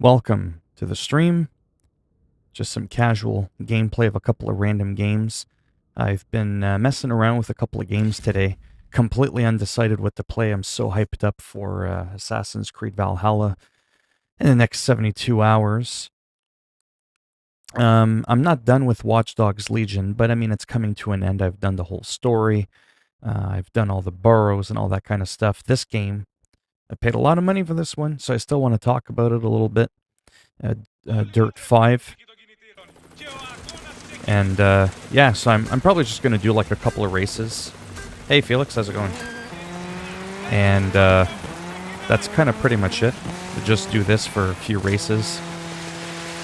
Welcome to the stream. Just some casual gameplay of a couple of random games. I've been messing around with a couple of games today. Completely undecided what to play. I'm so hyped up for Assassin's Creed Valhalla in the next 72 hours. I'm not done with Watch Dogs Legion, but I mean, it's coming to an end. I've done the whole story. I've done all the burrows and all that kind of stuff. This game, I paid a lot of money for this one, so I still want to talk about it a little bit. Dirt 5. And yeah, so I'm probably just going to do like a couple of races. Hey Felix, how's it going? And that's kind of pretty much it. We'll just do this for a few races.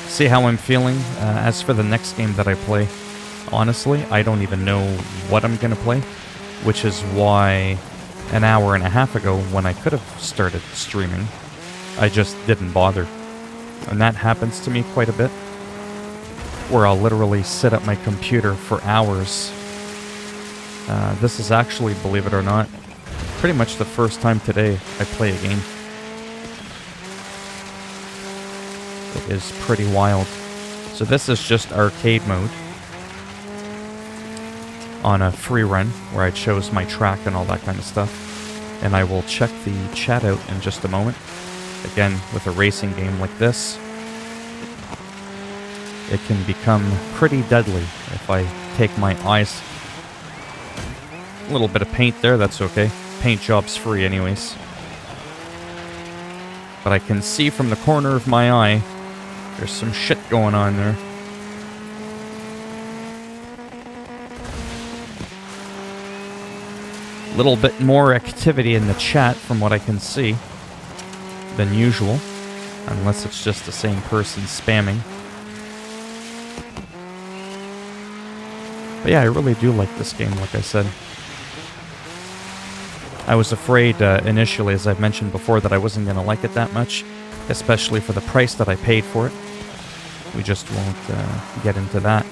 See how I'm feeling. As for the next game that I play, honestly, I don't even know what I'm going to play. Which is why an hour and a half ago, when I could have started streaming, I just didn't bother. And that happens to me quite a bit, where I'll literally sit at my computer for hours. This is actually, believe it or not, pretty much the first time today I play a game. It is pretty wild. So this is just arcade mode on a free run, where I chose my track and all that kind of stuff. And I will check the chat out in just a moment. Again, with a racing game like this, it can become pretty deadly if I take my eyes. A little bit of paint there, that's okay. Paint job's free anyways. But I can see from the corner of my eye, there's some shit going on there. Little bit more activity in the chat from what I can see than usual, unless it's just the same person spamming. But yeah, I really do like this game, like I said. I was afraid initially, as I've mentioned before, that I wasn't going to like it that much, especially for the price that I paid for it. We just won't get into that.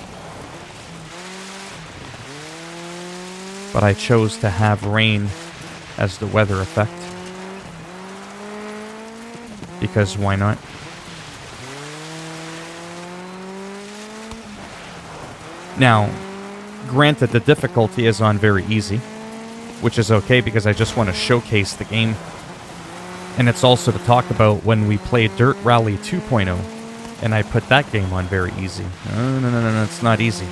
But I chose to have rain as the weather effect. Because why not? Now, granted, the difficulty is on very easy, which is okay because I just want to showcase the game. And it's also to talk about when we played Dirt Rally 2.0, and I put that game on very easy. No, it's not easy.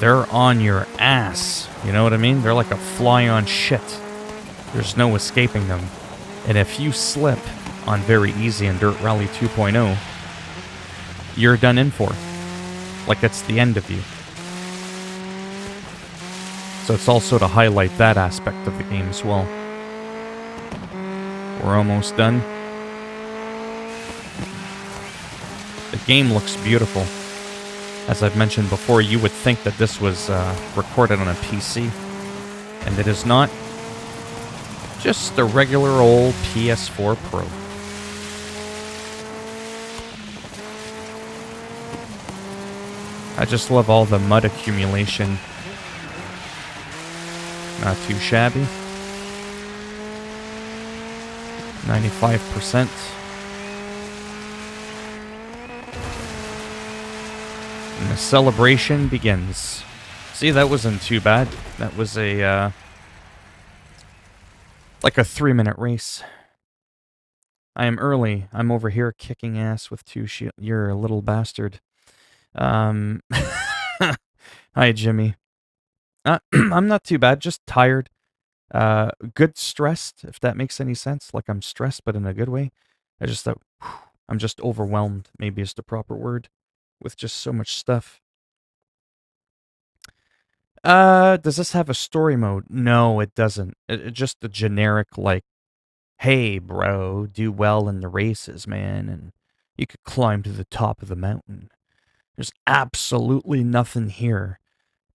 They're on your ass, you know what I mean? They're like a fly on shit. There's no escaping them. And if you slip on very easy in Dirt Rally 2.0, you're done in for. Like it's the end of you. So it's also to highlight that aspect of the game as well. We're almost done. The game looks beautiful. As I've mentioned before, you would think that this was recorded on a PC. And it is not. Just a regular old PS4 Pro. I just love all the mud accumulation. Not too shabby. 95%. And the celebration begins. See, that wasn't too bad. That was a, like a 3-minute race. I am early. I'm over here kicking ass with 2 shields. You're a little bastard. Hi, Jimmy. I'm not too bad, just tired. Good stressed, if that makes any sense. Like I'm stressed, but in a good way. I just thought, I'm just overwhelmed, maybe is the proper word, with just so much stuff. Does this have a story mode? No, it doesn't. It just the generic, like, hey, bro, do well in the races, man, and you could climb to the top of the mountain. There's absolutely nothing here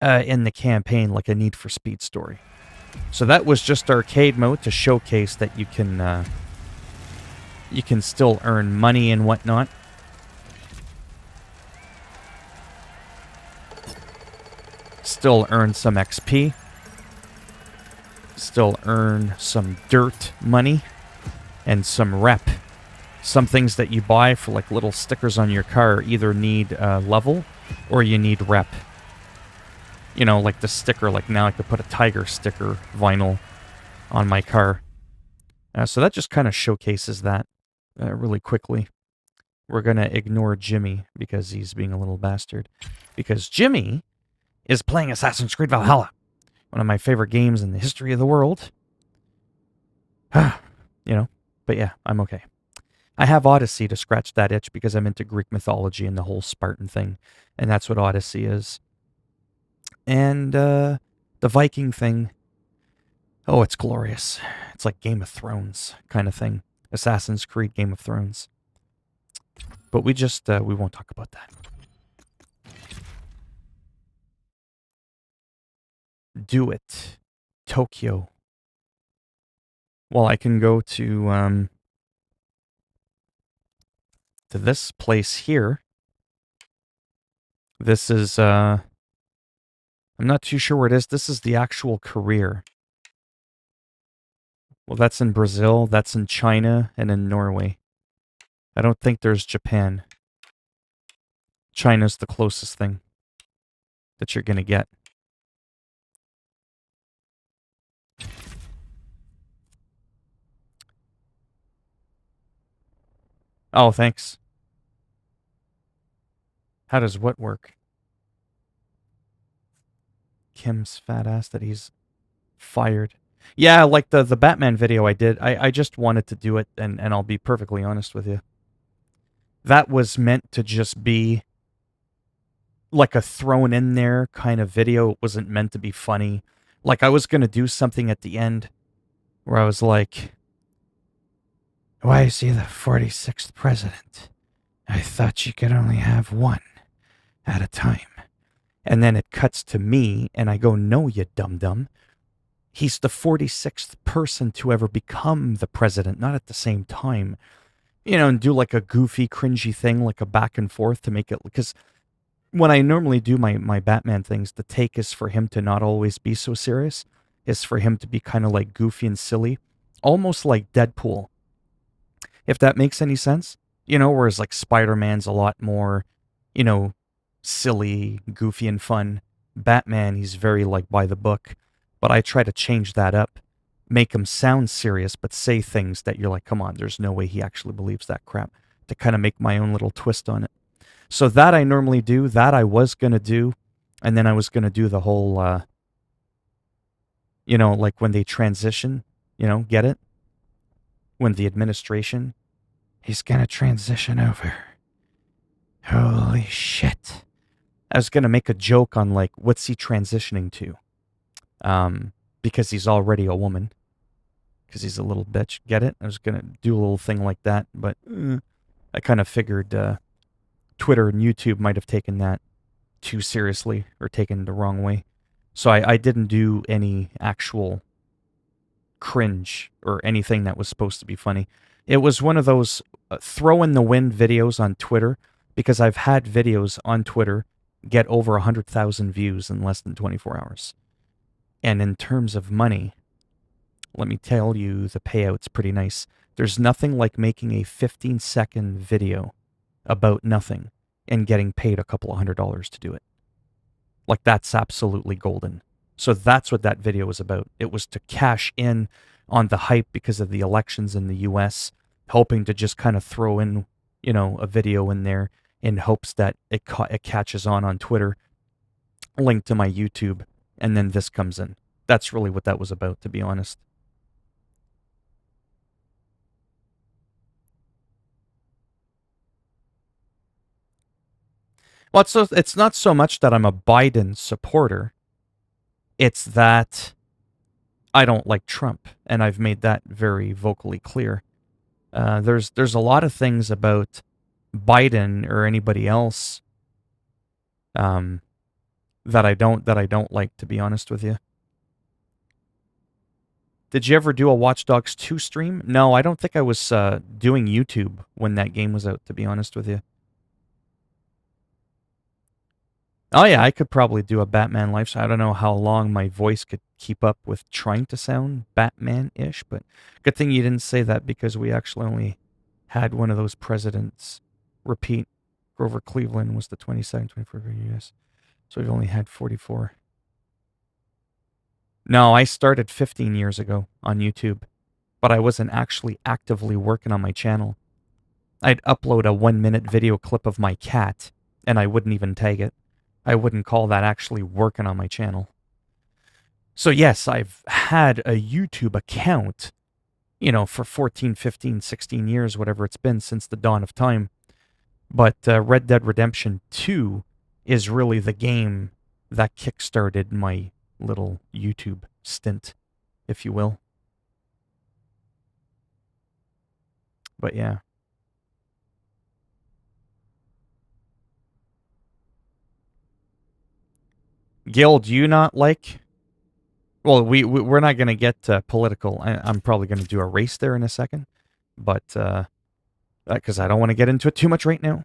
in the campaign like a Need for Speed story. So that was just arcade mode to showcase that you can still earn money and whatnot. Still earn some XP. Still earn some dirt money and some rep. some things that you buy for like little stickers on your car either need level or you need rep. You know, like the sticker, like now I could put a tiger sticker vinyl on my car. So that just kind of showcases that really quickly. We're going to ignore Jimmy because he's being a little bastard. Because Jimmy is playing Assassin's Creed Valhalla, one of my favorite games in the history of the world. You know, but yeah, I'm okay. I have Odyssey to scratch that itch because I'm into Greek mythology and the whole Spartan thing, and that's what Odyssey is. And the Viking thing, oh, it's glorious. It's like Game of Thrones kind of thing. Assassin's Creed, Game of Thrones. But we just, we won't talk about that. Do it. Tokyo. Well, I can go to this place here. This is, I'm not too sure where it is. This is the actual career. Well, that's in Brazil, that's in China, and in Norway. I don't think there's Japan. China's the closest thing that you're going to get. Oh, thanks. How does what work? Kim's fat ass that he's fired. Yeah, like the Batman video I did. I just wanted to do it, and I'll be perfectly honest with you. That was meant to just be like a thrown in there kind of video. It wasn't meant to be funny. Like I was going to do something at the end where I was like, why is he the 46th president? I thought you could only have one at a time. And then it cuts to me, and I go, no, you dum-dum. He's the 46th person to ever become the president, not at the same time. You know, and do like a goofy, cringy thing, like a back and forth to make it... Because when I normally do my Batman things, the take is for him to not always be so serious. Is for him to be kind of like goofy and silly. Almost like Deadpool. If that makes any sense. You know, whereas like Spider-Man's a lot more, you know, silly, goofy, and fun. Batman, he's very like by the book. But I try to change that up. Make him sound serious, but say things that you're like, come on, there's no way he actually believes that crap. To kind of make my own little twist on it. So that I normally do. That I was going to do. And then I was going to do the whole, you know, like when they transition, you know, get it? When the administration, he's going to transition over. Holy shit. I was going to make a joke on like, what's he transitioning to? Because he's already a woman. Because he's a little bitch. Get it? I was going to do a little thing like that, but I kind of figured Twitter and YouTube might have taken that too seriously or taken the wrong way. So I didn't do any actual cringe or anything that was supposed to be funny. It was one of those throw in the wind videos on Twitter, because I've had videos on Twitter get over 100,000 views in less than 24 hours. And in terms of money, let me tell you, the payout's pretty nice. There's nothing like making a 15-second video about nothing and getting paid a couple of $100 to do it. Like, that's absolutely golden. So that's what that video was about. It was to cash in on the hype because of the elections in the US, hoping to just kind of throw in, you know, a video in there in hopes that it catches on Twitter, link to my YouTube, and then this comes in. That's really what that was about, to be honest. Well, it's not so much that I'm a Biden supporter. It's that I don't like Trump, and I've made that very vocally clear. There's a lot of things about Biden or anybody else that I don't like, to be honest with you. Did you ever do a Watch Dogs 2 stream? No, I don't think I was doing YouTube when that game was out, to be honest with you. Oh yeah, I could probably do a Batman lifestyle. I don't know how long my voice could keep up with trying to sound Batman-ish, but good thing you didn't say that, because we actually only had one of those presidents repeat. Grover Cleveland was the 22nd, 24th U.S. So we've only had 44. No, I started 15 years ago on YouTube, but I wasn't actually actively working on my channel. I'd upload a 1-minute video clip of my cat, and I wouldn't even tag it. I wouldn't call that actually working on my channel. So yes, I've had a YouTube account, for 14, 15, 16 years, whatever it's been since the dawn of time. But Red Dead Redemption 2 is really the game that kickstarted my little YouTube stint, if you will. But yeah. Gil, do you not like... Well, we're not going to get political. I'm probably going to do a race there in a second. But, because I don't want to get into it too much right now.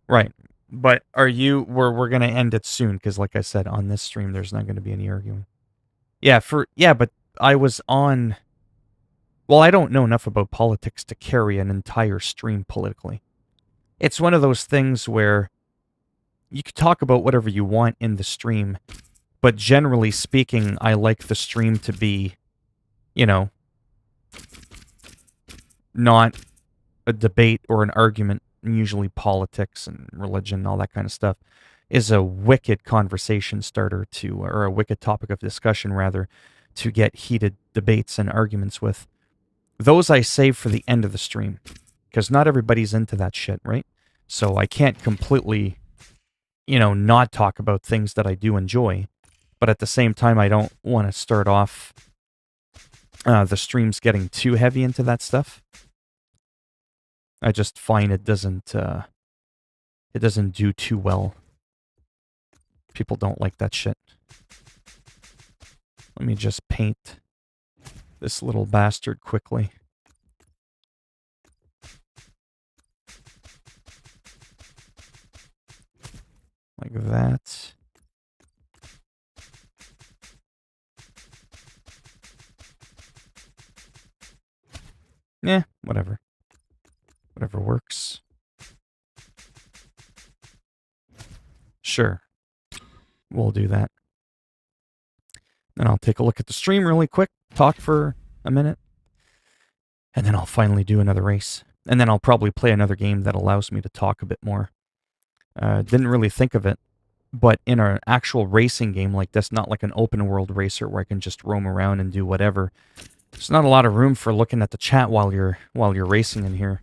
Right. But we're going to end it soon, because like I said, on this stream, there's not going to be any arguing. Yeah, but I was on... Well, I don't know enough about politics to carry an entire stream politically. It's one of those things where you can talk about whatever you want in the stream, but generally speaking, I like the stream to be, not a debate or an argument. Usually politics and religion and all that kind of stuff is a wicked conversation starter or a wicked topic of discussion, rather, to get heated debates and arguments with. Those I save for the end of the stream, because not everybody's into that shit, right? So I can't completely, not talk about things that I do enjoy, but at the same time, I don't want to start off the streams getting too heavy into that stuff. I just find it doesn't do too well. People don't like that shit. Let me just paint this little bastard quickly. Like that. Yeah, whatever. Whatever works. Sure. We'll do that. Then I'll take a look at the stream really quick, talk for a minute, and then I'll finally do another race. And then I'll probably play another game that allows me to talk a bit more. Didn't really think of it, but in an actual racing game like this, not like an open world racer where I can just roam around and do whatever, there's not a lot of room for looking at the chat while you're racing in here.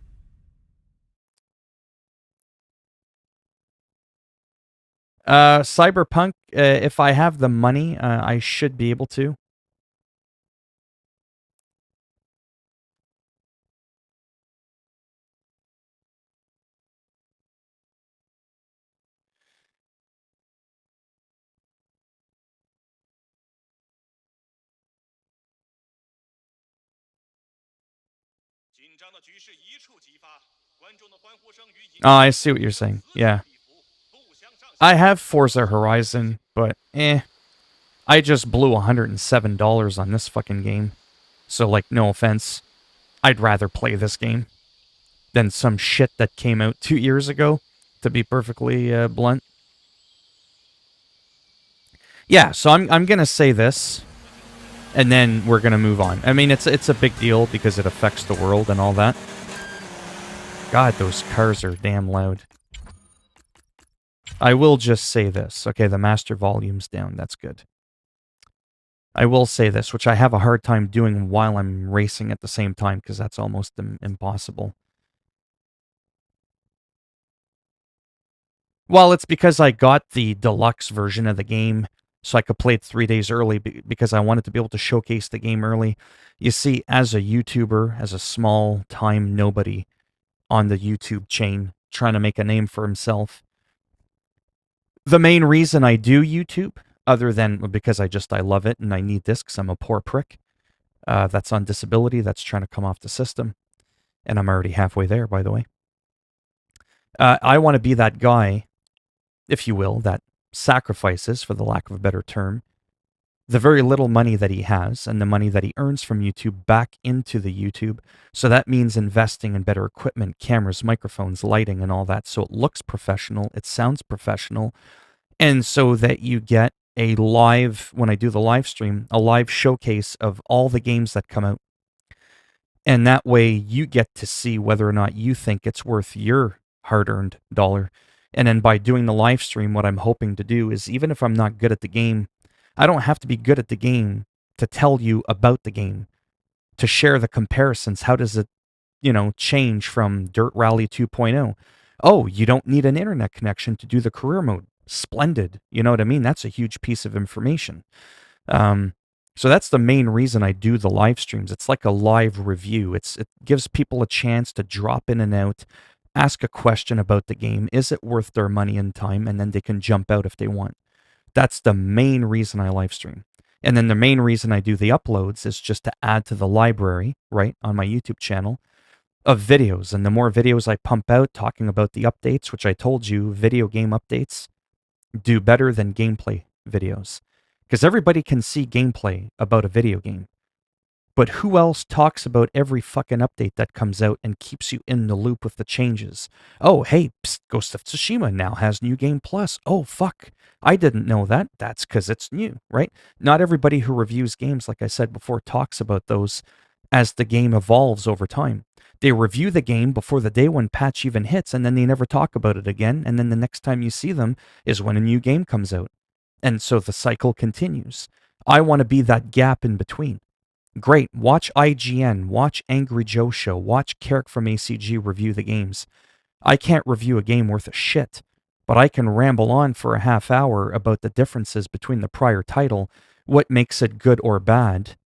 Cyberpunk, if I have the money, I should be able to. Oh, I see what you're saying. Yeah. I have Forza Horizon, but I just blew $107 on this fucking game. So, like, no offense. I'd rather play this game than some shit that came out 2 years ago, to be perfectly blunt. Yeah, so I'm gonna say this, and then we're gonna move on. I mean, it's a big deal because it affects the world and all that. God, those cars are damn loud. I will just say this. Okay, the master volume's down. That's good. I will say this, which I have a hard time doing while I'm racing at the same time, because that's almost impossible. Well, it's because I got the deluxe version of the game, so I could play it 3 days early, because I wanted to be able to showcase the game early. You see, as a YouTuber, as a small-time nobody on the YouTube chain, trying to make a name for himself, the main reason I do YouTube, other than because I love it and I need this because I'm a poor prick that's on disability, that's trying to come off the system, and I'm already halfway there, by the way. I want to be that guy, if you will, that sacrifices, for the lack of a better term, the very little money that he has and the money that he earns from YouTube back into the YouTube. So that means investing in better equipment, cameras, microphones, lighting, and all that. So it looks professional, it sounds professional, and so that you get a live, when I do the live stream, a live showcase of all the games that come out. And that way you get to see whether or not you think it's worth your hard-earned dollar. And then by doing the live stream, what I'm hoping to do is, even if I'm not good at the game, I don't have to be good at the game to tell you about the game, to share the comparisons. How does it, change from Dirt Rally 2.0? Oh, you don't need an internet connection to do the career mode. Splendid. You know what I mean? That's a huge piece of information. So that's the main reason I do the live streams. It's like a live review. It gives people a chance to drop in and out, ask a question about the game. Is it worth their money and time? And then they can jump out if they want. That's the main reason I live stream. And then the main reason I do the uploads is just to add to the library, right, on my YouTube channel of videos. And the more videos I pump out talking about the updates, which I told you, video game updates do better than gameplay videos. Because everybody can see gameplay about a video game. But who else talks about every fucking update that comes out and keeps you in the loop with the changes? Oh, hey, psst, Ghost of Tsushima now has New Game Plus. Oh, fuck. I didn't know that. That's because it's new, right? Not everybody who reviews games, like I said before, talks about those as the game evolves over time. They review the game before the day one patch even hits, and then they never talk about it again. And then the next time you see them is when a new game comes out. And so the cycle continues. I want to be that gap in between. Great. Watch IGN, watch Angry Joe Show, watch Carrick from ACG review the games. I can't review a game worth a shit, but I can ramble on for a half hour about the differences between the prior title, what makes it good or bad,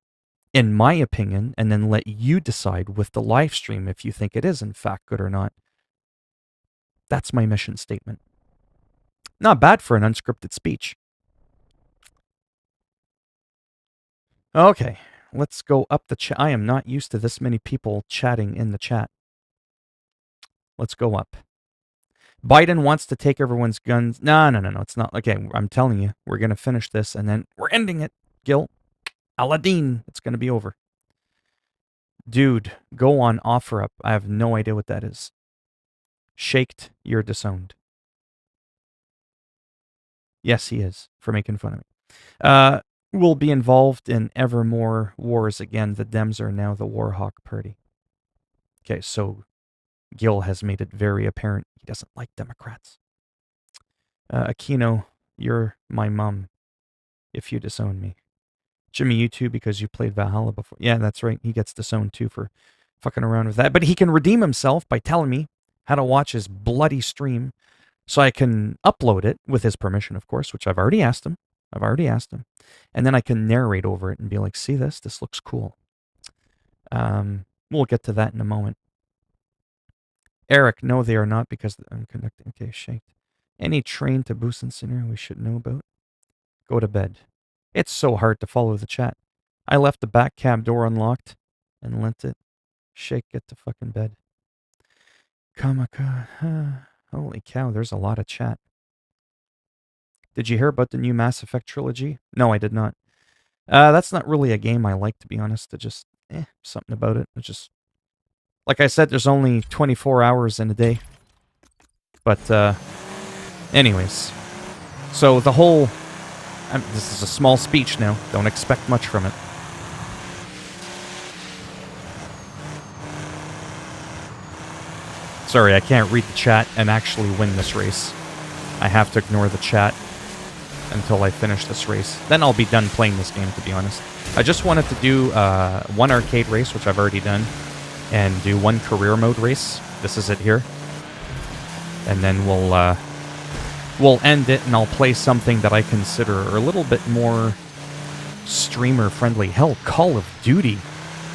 in my opinion, and then let you decide with the live stream if you think it is in fact good or not. That's my mission statement. Not bad for an unscripted speech. Okay. Let's go up the chat. I am not used to this many people chatting in the chat. Let's go up. Biden wants to take everyone's guns. No. It's not. Okay, I'm telling you, we're going to finish this and then we're ending it. Gil. Aladdin. It's going to be over. Dude, go on OfferUp. I have no idea what that is. Shaked, you're disowned. Yes, he is, for making fun of me. Will be involved in ever more wars again. The Dems are now the Warhawk Party. Okay, so Gil has made it very apparent he doesn't like Democrats. Aquino, you're my mom if you disown me. Jimmy, you too, because you played Valhalla before. Yeah, that's right. He gets disowned too for fucking around with that. But he can redeem himself by telling me how to watch his bloody stream so I can upload it with his permission, of course, which I've already asked him. And then I can narrate over it and be like, see this? This looks cool. We'll get to that in a moment. Eric, no, they are not because I'm conducting. Okay, shaked. Any train to Busan scenario we should know about? Go to bed. It's so hard to follow the chat. I left the back cab door unlocked and lent it. Shake, get to fucking bed. Kamaka. Holy cow, there's a lot of chat. Did you hear about the new Mass Effect trilogy? No, I did not. That's not really a game I like, to be honest. It just, something about it. It's just, like I said, there's only 24 hours in a day. But, anyways. So the whole, this is a small speech now. Don't expect much from it. Sorry, I can't read the chat and actually win this race. I have to ignore the chat until I finish this race. Then I'll be done playing this game, to be honest. I just wanted to do one arcade race, which I've already done, and do one career mode race. This is it here. And then we'll end it, and I'll play something that I consider a little bit more streamer-friendly. Hell, Call of Duty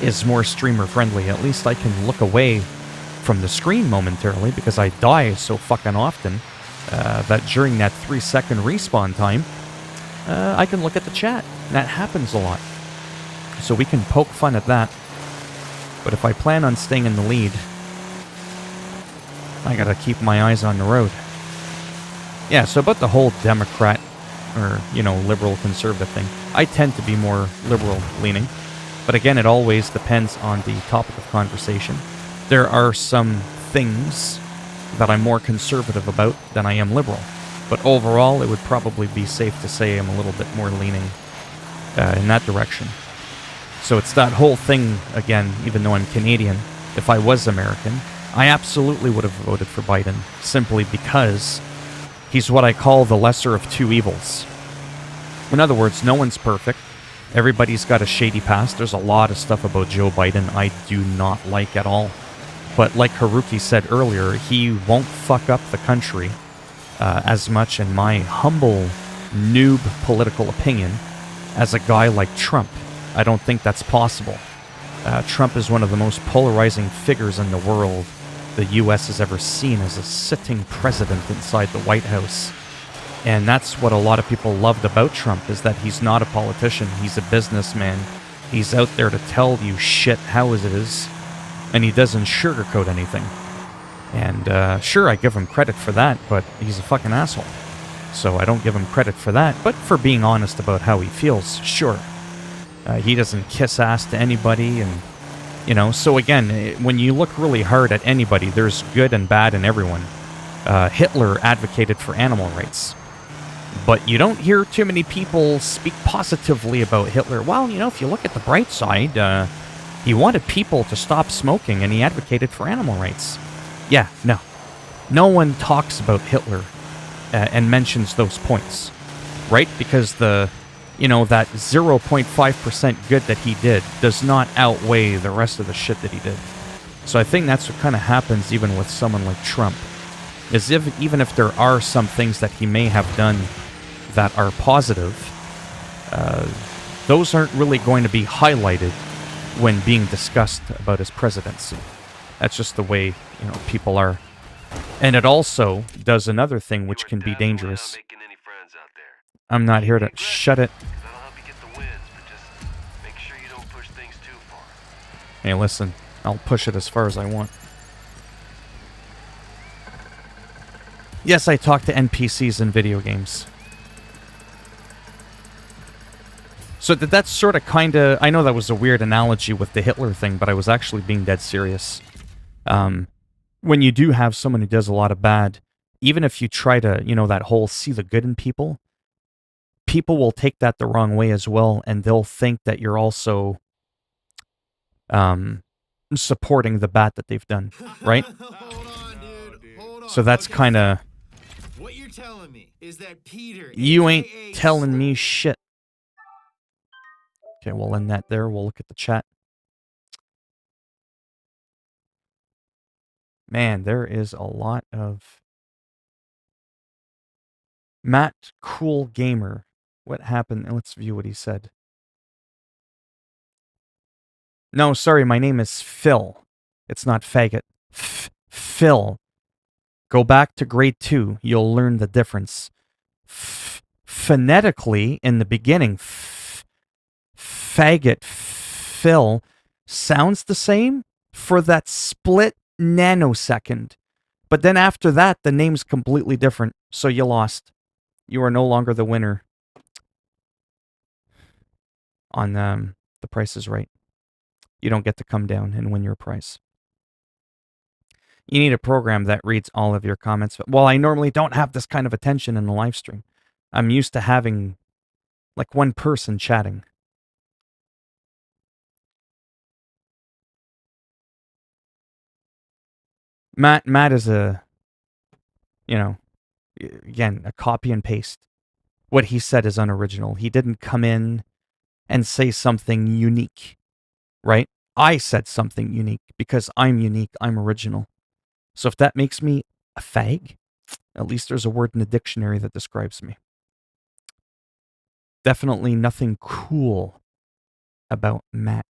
is more streamer-friendly. At least I can look away from the screen momentarily, because I die so fucking often. That during that 3-second respawn time, I can look at the chat. And that happens a lot. So we can poke fun at that. But if I plan on staying in the lead, I gotta keep my eyes on the road. Yeah, so about the whole Democrat or, liberal conservative thing, I tend to be more liberal leaning. But again, it always depends on the topic of conversation. There are some things that I'm more conservative about than I am liberal. But overall, it would probably be safe to say I'm a little bit more leaning in that direction. So it's that whole thing, again, even though I'm Canadian, if I was American, I absolutely would have voted for Biden, simply because he's what I call the lesser of two evils. In other words, no one's perfect. Everybody's got a shady past. There's a lot of stuff about Joe Biden I do not like at all. But like Haruki said earlier, he won't fuck up the country as much, in my humble noob political opinion, as a guy like Trump. I don't think that's possible. Trump is one of the most polarizing figures in the world the U.S. has ever seen as a sitting president inside the White House. And that's what a lot of people loved about Trump, is that he's not a politician, he's a businessman. He's out there to tell you shit how it is, and he doesn't sugarcoat anything. And sure, I give him credit for that, but he's a fucking asshole. So I don't give him credit for that, but for being honest about how he feels, sure. He doesn't kiss ass to anybody, and, so again, when you look really hard at anybody, there's good and bad in everyone. Hitler advocated for animal rights. But you don't hear too many people speak positively about Hitler. Well, if you look at the bright side, he wanted people to stop smoking, and he advocated for animal rights. Yeah, no. No one talks about Hitler and mentions those points, right? Because that 0.5% good that he did does not outweigh the rest of the shit that he did. So I think that's what kind of happens even with someone like Trump. Even if there are some things that he may have done that are positive, those aren't really going to be highlighted when being discussed about his presidency. That's just the way, people are. And it also does another thing which can be dangerous. I'm not here to... Shut it. Hey, listen. I'll push it as far as I want. Yes, I talk to NPCs in video games. So that's sort of kind of... I know that was a weird analogy with the Hitler thing, but I was actually being dead serious. When you do have someone who does a lot of bad, even if you try to, that whole see the good in people, people will take that the wrong way as well, and they'll think that you're also supporting the bad that they've done, right? So that's kind of... What you're telling me is that Peter... You ain't telling me shit. Okay, we'll end that there. We'll look at the chat. Man, there is a lot of... Matt Cool Gamer. What happened? Let's view what he said. No, sorry, my name is Phil. It's not faggot. Phil. Go back to grade 2. You'll learn the difference. Phonetically, in the beginning, faggot, Phil, sounds the same for that split nanosecond. But then after that, the name's completely different. So you lost. You are no longer the winner on The Price is Right. You don't get to come down and win your prize. You need a program that reads all of your comments. Well, I normally don't have this kind of attention in the live stream. I'm used to having like one person chatting. Matt is again, a copy and paste. What he said is unoriginal. He didn't come in and say something unique, right? I said something unique because I'm unique. I'm original. So if that makes me a fag, at least there's a word in the dictionary that describes me. Definitely nothing cool about Matt.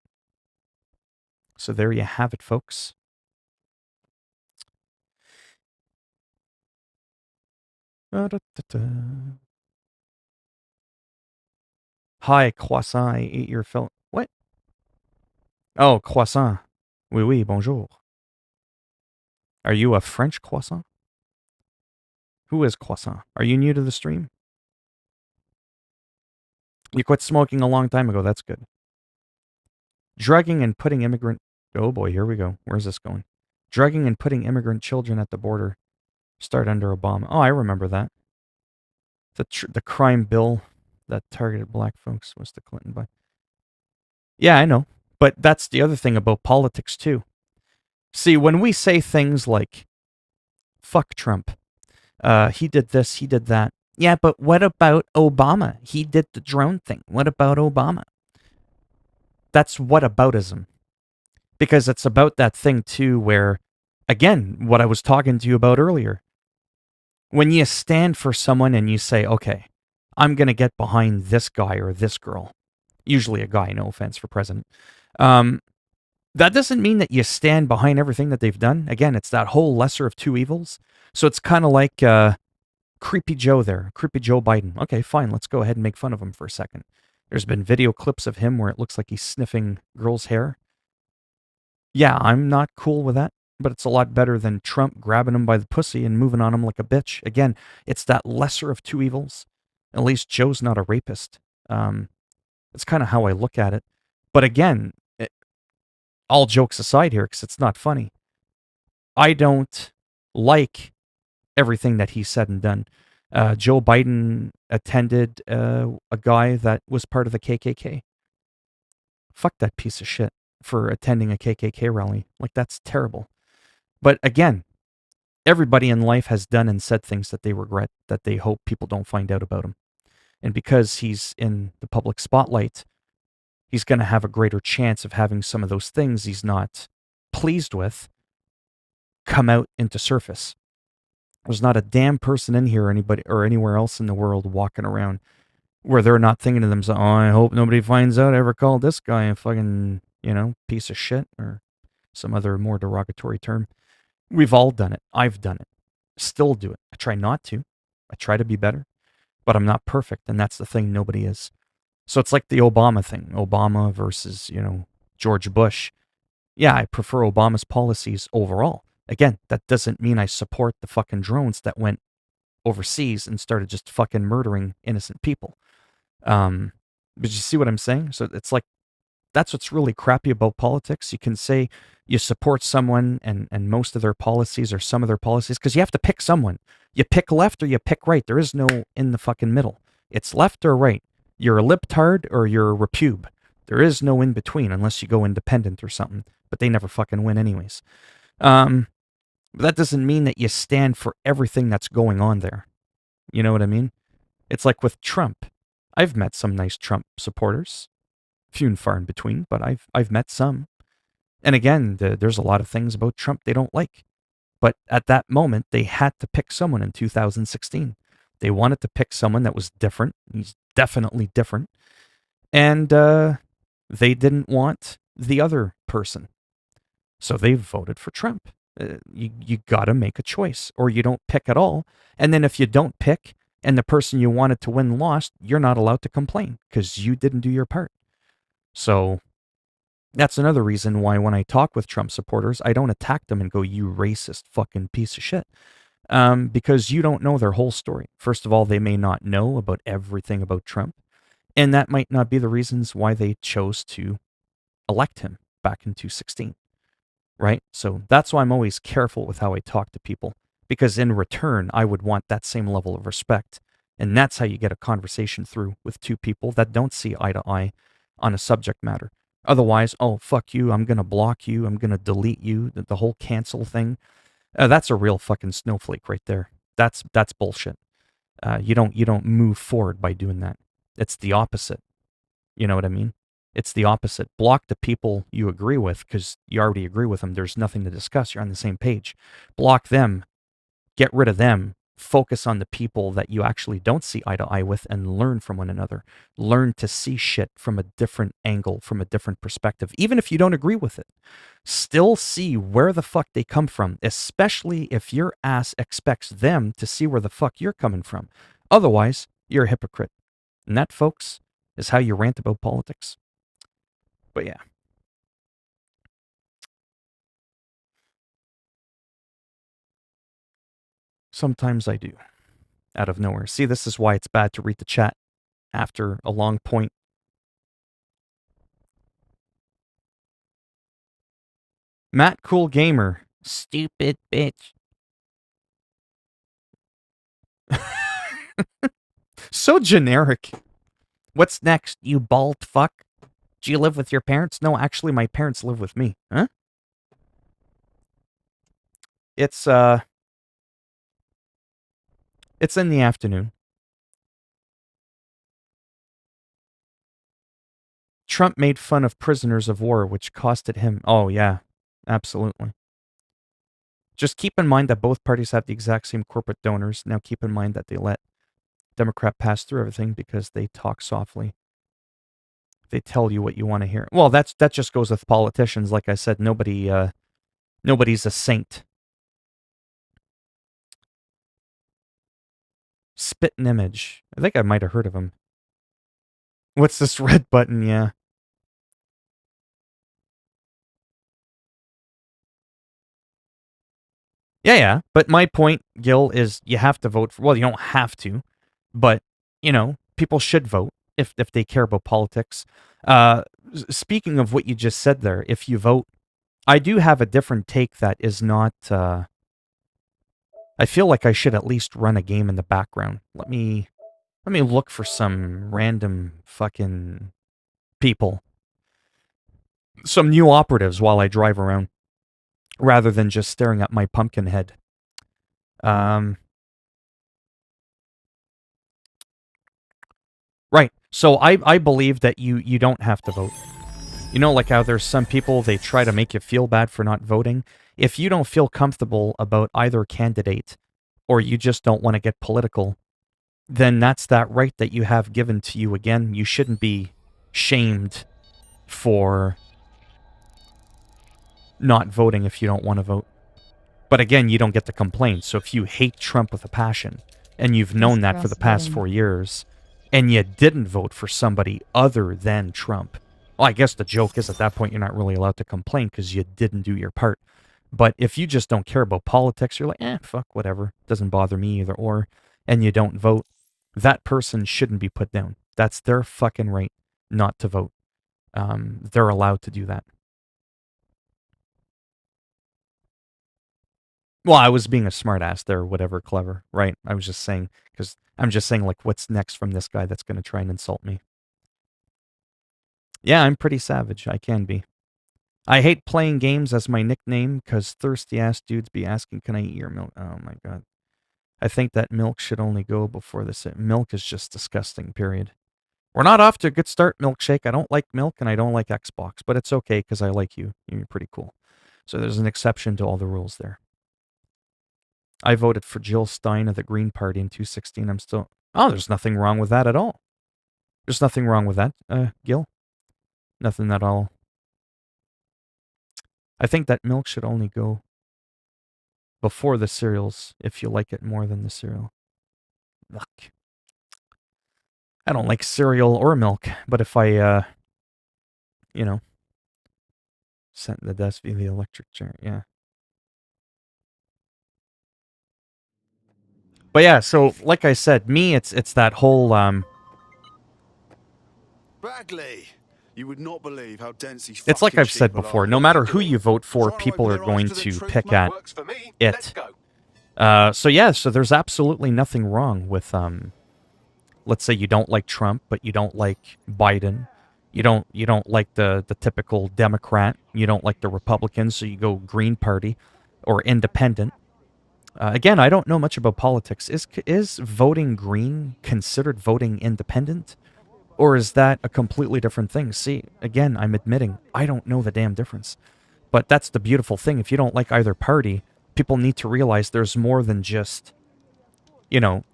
So there you have it, folks. Hi, croissant. I ate your film. What? Oh, croissant. Oui, oui, bonjour. Are you a French croissant? Who is Croissant? Are you new to the stream? You quit smoking a long time ago. That's good. Drugging and putting immigrant... Oh boy, here we go. Where's this going? Drugging and putting immigrant children at the border start under Obama. Oh, I remember that. The crime bill that targeted black folks was the Clinton by. Yeah, I know. But that's the other thing about politics, too. See, when we say things like, fuck Trump, he did this, he did that. Yeah, but what about Obama? He did the drone thing. What about Obama? That's whataboutism. Because it's about that thing, too, where, again, what I was talking to you about earlier. When you stand for someone and you say, okay, I'm going to get behind this guy or this girl, usually a guy, no offense for president, that doesn't mean that you stand behind everything that they've done. Again, it's that whole lesser of two evils. So it's kind of like Creepy Joe there, Creepy Joe Biden. Okay, fine, let's go ahead and make fun of him for a second. There's been video clips of him where it looks like he's sniffing girls' hair. Yeah, I'm not cool with that, but it's a lot better than Trump grabbing him by the pussy and moving on him like a bitch. Again, it's that lesser of two evils. At least Joe's not a rapist. It's kind of how I look at it. But again, all jokes aside here, because it's not funny, I don't like everything that he said and done. Joe Biden attended a guy that was part of the KKK. Fuck that piece of shit for attending a KKK rally. Like, that's terrible. But again, everybody in life has done and said things that they regret, that they hope people don't find out about him. And because he's in the public spotlight, he's going to have a greater chance of having some of those things he's not pleased with come out into surface. There's not a damn person in here or anybody or anywhere else in the world walking around where they're not thinking to themselves, oh, I hope nobody finds out I ever called this guy a fucking, piece of shit or some other more derogatory term. We've all done it. I've done it. Still do it. I try not to. I try to be better, but I'm not perfect. And that's the thing. Nobody is. So it's like the Obama thing. Obama versus, George Bush. Yeah, I prefer Obama's policies overall. Again, that doesn't mean I support the fucking drones that went overseas and started just fucking murdering innocent people. But you see what I'm saying? So it's like, that's what's really crappy about politics. You can say you support someone and most of their policies or some of their policies, because you have to pick someone. You pick left or you pick right. There is no in the fucking middle. It's left or right. You're a libtard or you're a repube. There is no in between unless you go independent or something, but they never fucking win anyways. But that doesn't mean that you stand for everything that's going on there. You know what I mean? It's like with Trump. I've met some nice Trump supporters. Few and far in between, but I've met some. And again, there's a lot of things about Trump they don't like. But at that moment, they had to pick someone in 2016. They wanted to pick someone that was different. He's definitely different. And they didn't want the other person. So they voted for Trump. You got to make a choice, or you don't pick at all. And then if you don't pick and the person you wanted to win lost, you're not allowed to complain because you didn't do your part. So that's another reason why when I talk with Trump supporters, I don't attack them and go, you racist fucking piece of shit. Because you don't know their whole story. First of all, they may not know about everything about Trump. And that might not be the reasons why they chose to elect him back in 2016. Right? So that's why I'm always careful with how I talk to people. Because in return, I would want that same level of respect. And that's how you get a conversation through with two people that don't see eye to eye on a subject matter. Otherwise, oh, fuck you, I'm going to block you, I'm going to delete you, the whole cancel thing. That's a real fucking snowflake right there. That's bullshit. You don't move forward by doing that. It's the opposite. You know what I mean? It's the opposite. Block the people you agree with because you already agree with them. There's nothing to discuss. You're on the same page. Block them. Get rid of them. Focus on the people that you actually don't see eye to eye with and learn from one another. Learn to see shit from a different angle, from a different perspective, even if you don't agree with it. Still see where the fuck they come from, especially if your ass expects them to see where the fuck you're coming from. Otherwise, you're a hypocrite. And that, folks, is how you rant about politics. But yeah. Sometimes I do. out of nowhere. See, this is why it's bad to read the chat after a long point. Matt Cool Gamer. Stupid bitch. So generic. What's next, you bald fuck? Do you live with your parents? No, actually, my parents live with me. Huh? It's in the afternoon. Trump made fun of prisoners of war, which costed him... Oh, yeah. Absolutely. Just keep in mind that both parties have the exact same corporate donors. Now keep in mind that they let Democrat pass through everything because they talk softly. They tell you what you want to hear. Well, that just goes with politicians. Like I said, nobody's a saint. Spit an image. I think I might have heard of him. What's this red button? Yeah. Yeah. But my point, Gil, is you have to vote for... Well, you don't have to. But, people should vote if they care about politics. Speaking of what you just said there, if you vote, I do have a different take that is not... I feel like I should at least run a game in the background. Let me look for some random fucking people. Some new operatives while I drive around. Rather than just staring at my pumpkin head. Right. So I believe that you don't have to vote. Like how there's some people, they try to make you feel bad for not voting. If you don't feel comfortable about either candidate, or you just don't want to get political, then that's that right that you have given to you again. You shouldn't be shamed for not voting if you don't want to vote. But again, you don't get to complain. So if you hate Trump with a passion, and you've known that for the past 4 years, and you didn't vote for somebody other than Trump, well, I guess the joke is at that point you're not really allowed to complain because you didn't do your part. But if you just don't care about politics, you're like, fuck, whatever. Doesn't bother me either or, and you don't vote, that person shouldn't be put down. That's their fucking right not to vote. They're allowed to do that. Well, I was being a smartass there, whatever, clever, right? I was just saying, because I'm just saying, like, what's next from this guy that's going to try and insult me? Yeah, I'm pretty savage. I can be. I hate playing games as my nickname because thirsty-ass dudes be asking, can I eat your milk? Oh, my God. I think that milk should only go before this. Milk is just disgusting, period. We're not off to a good start, Milkshake. I don't like milk and I don't like Xbox, but it's okay because I like you. You're pretty cool. So there's an exception to all the rules there. I voted for Jill Stein of the Green Party in 2016. I'm still... Oh, there's nothing wrong with that at all. There's nothing wrong with that, Gil. Nothing at all. I think that milk should only go before the cereals if you like it more than the cereal. Ugh. I don't like cereal or milk, but if I, sent the desk via the electric chair, yeah. But yeah, so like I said, me, it's that whole Bagley, you would not believe how dense these it's like fucking I've said sheeple before, are. no matter who you vote for, people are going to pick at it. So yeah, so there's absolutely nothing wrong with let's say you don't like Trump, but you don't like Biden. You don't like the typical Democrat. You don't like the Republicans, so you go Green Party or Independent. Again, I don't know much about politics. Is voting Green considered voting Independent? Or is that a completely different thing? See, again, I'm admitting I don't know the damn difference. But that's the beautiful thing. If you don't like either party, people need to realize there's more than just,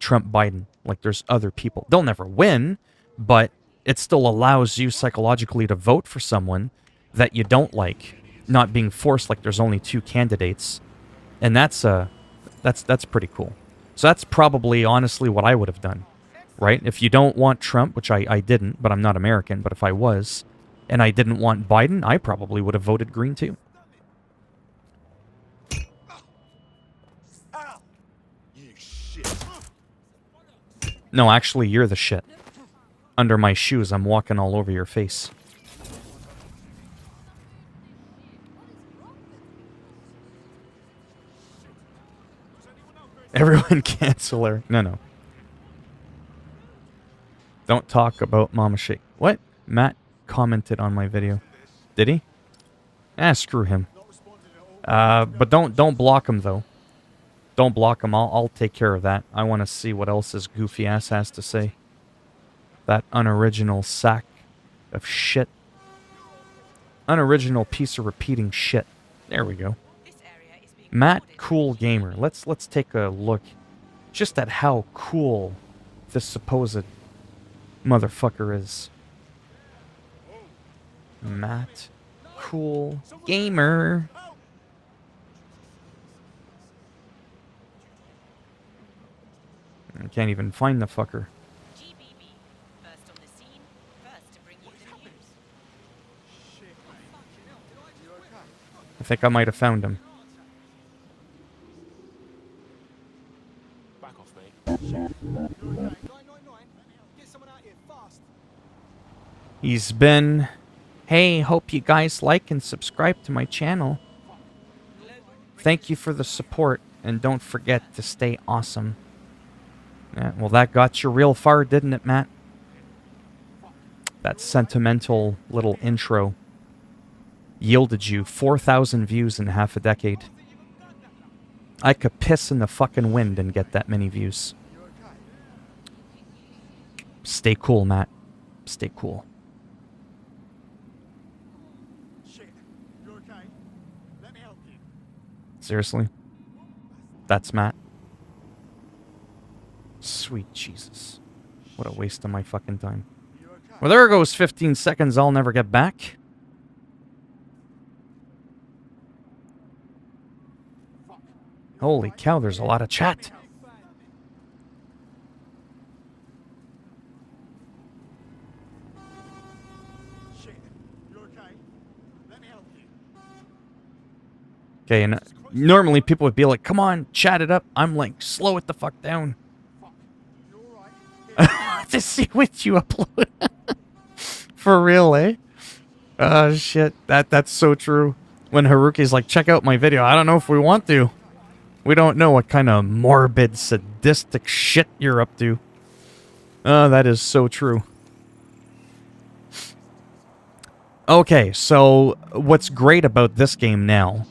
Trump, Biden. Like, there's other people. They'll never win, but it still allows you psychologically to vote for someone that you don't like, not being forced like there's only 2 candidates. And that's pretty cool. So that's probably, honestly, what I would have done. Right? If you don't want Trump, which I didn't, but I'm not American, but if I was, and I didn't want Biden, I probably would have voted Green too. Ow. You shit. No, actually, you're the shit. Under my shoes, I'm walking all over your face. Everyone cancel her. No. Don't talk about Mama Shake. What? Matt commented on my video. Did he? Ah, screw him. But don't block him, though. Don't block him. I'll take care of that. I want to see what else his goofy ass has to say. That unoriginal sack of shit. Unoriginal piece of repeating shit. There we go. Matt Cool Gamer. Let's take a look just at how cool this supposed motherfucker is. Matt Cool Gamer. I can't even find the fucker. I think I might have found him. Back off, mate. He's been... Hey, hope you guys like and subscribe to my channel. Thank you for the support, and don't forget to stay awesome. Yeah, well, that got you real far, didn't it, Matt? That sentimental little intro yielded you 4,000 views in half a decade. I could piss in the fucking wind and get that many views. Stay cool, Matt. Stay cool. Shit. You okay? Let me help you. Seriously? That's Matt? Sweet Jesus. What a waste of my fucking time. Well, there goes 15 seconds I'll never get back. Holy cow, there's a lot of chat. Okay, and normally people would be like, come on, chat it up. I'm like, slow it the fuck down. To see what you upload. For real, eh? Oh, shit. That's so true. When Haruki's like, check out my video. I don't know if we want to. We don't know what kind of morbid, sadistic shit you're up to. Oh, that is so true. Okay, so what's great about this game now,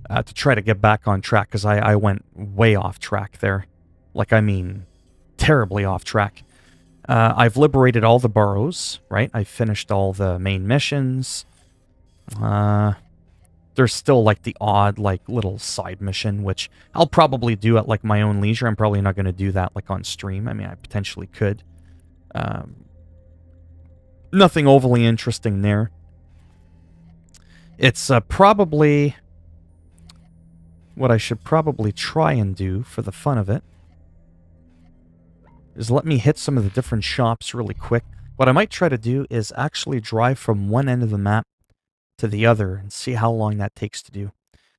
to try to get back on track, because I went way off track there. Like, I mean, terribly off track. I've liberated all the boroughs, right? I've finished all the main missions. There's still, like, the odd, like, little side mission, which I'll probably do at, like, my own leisure. I'm probably not going to do that, like, on stream. I mean, I potentially could. Nothing overly interesting there. It's probably what I should probably try and do for the fun of it is let me hit some of the different shops really quick. What I might try to do is actually drive from one end of the map to the other and see how long that takes to do,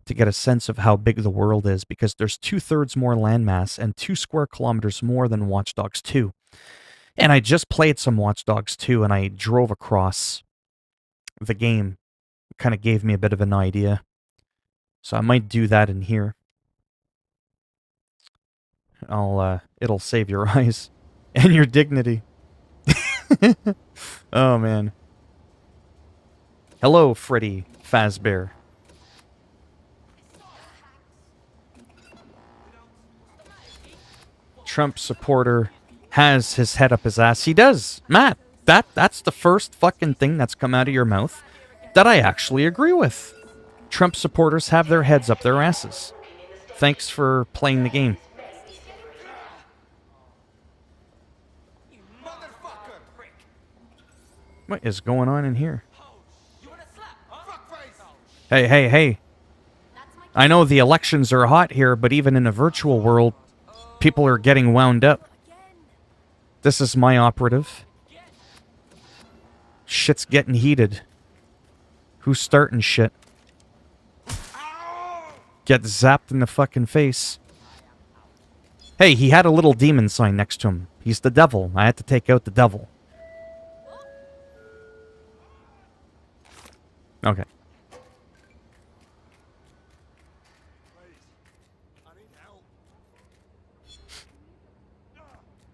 to get a sense of how big the world is, because there's 2/3 more landmass and 2 square kilometers more than Watch Dogs 2. And I just played some Watch Dogs 2 and I drove across the game. It kind of gave me a bit of an idea. So I might do that in here. It'll save your eyes and your dignity. Oh, man. Hello, Freddy Fazbear. Trump supporter has his head up his ass. He does. Matt, that's the first fucking thing that's come out of your mouth that I actually agree with. Trump supporters have their heads up their asses. Thanks for playing the game. What is going on in here? Hey. I know the elections are hot here, but even in a virtual world, people are getting wound up. This is my operative. Shit's getting heated. Who's starting shit? Get zapped in the fucking face. Hey, he had a little demon sign next to him. He's the devil. I had to take out the devil. Okay.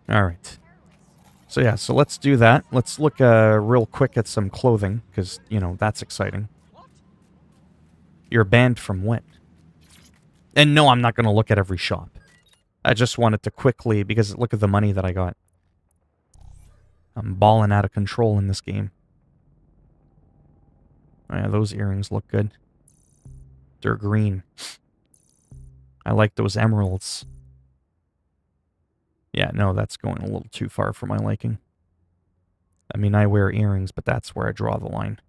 Alright. So yeah, so let's do that. Let's look real quick at some clothing, because, you know, that's exciting. You're banned from what? And no, I'm not going to look at every shop. I just wanted to quickly, because look at the money that I got. I'm balling out of control in this game. Oh yeah, those earrings look good. They're green. I like those emeralds. Yeah, no, that's going a little too far for my liking. I mean, I wear earrings, but that's where I draw the line.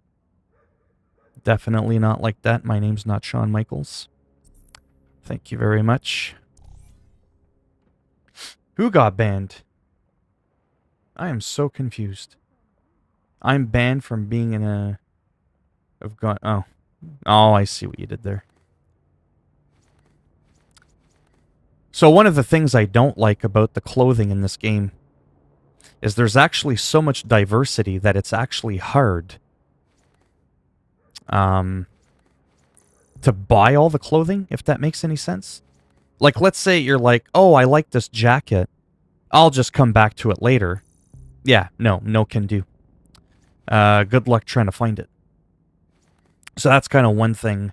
Definitely not like that. My name's not Shawn Michaels. Thank you very much. Who got banned? I am so confused. I'm banned from being in a... I've got... Oh. Oh, I see what you did there. So one of the things I don't like about the clothing in this game is there's actually so much diversity that it's actually hard to buy all the clothing, if that makes any sense. Like, let's say you're like, oh, I like this jacket. I'll just come back to it later. Yeah, no can do. Good luck trying to find it. So that's kind of one thing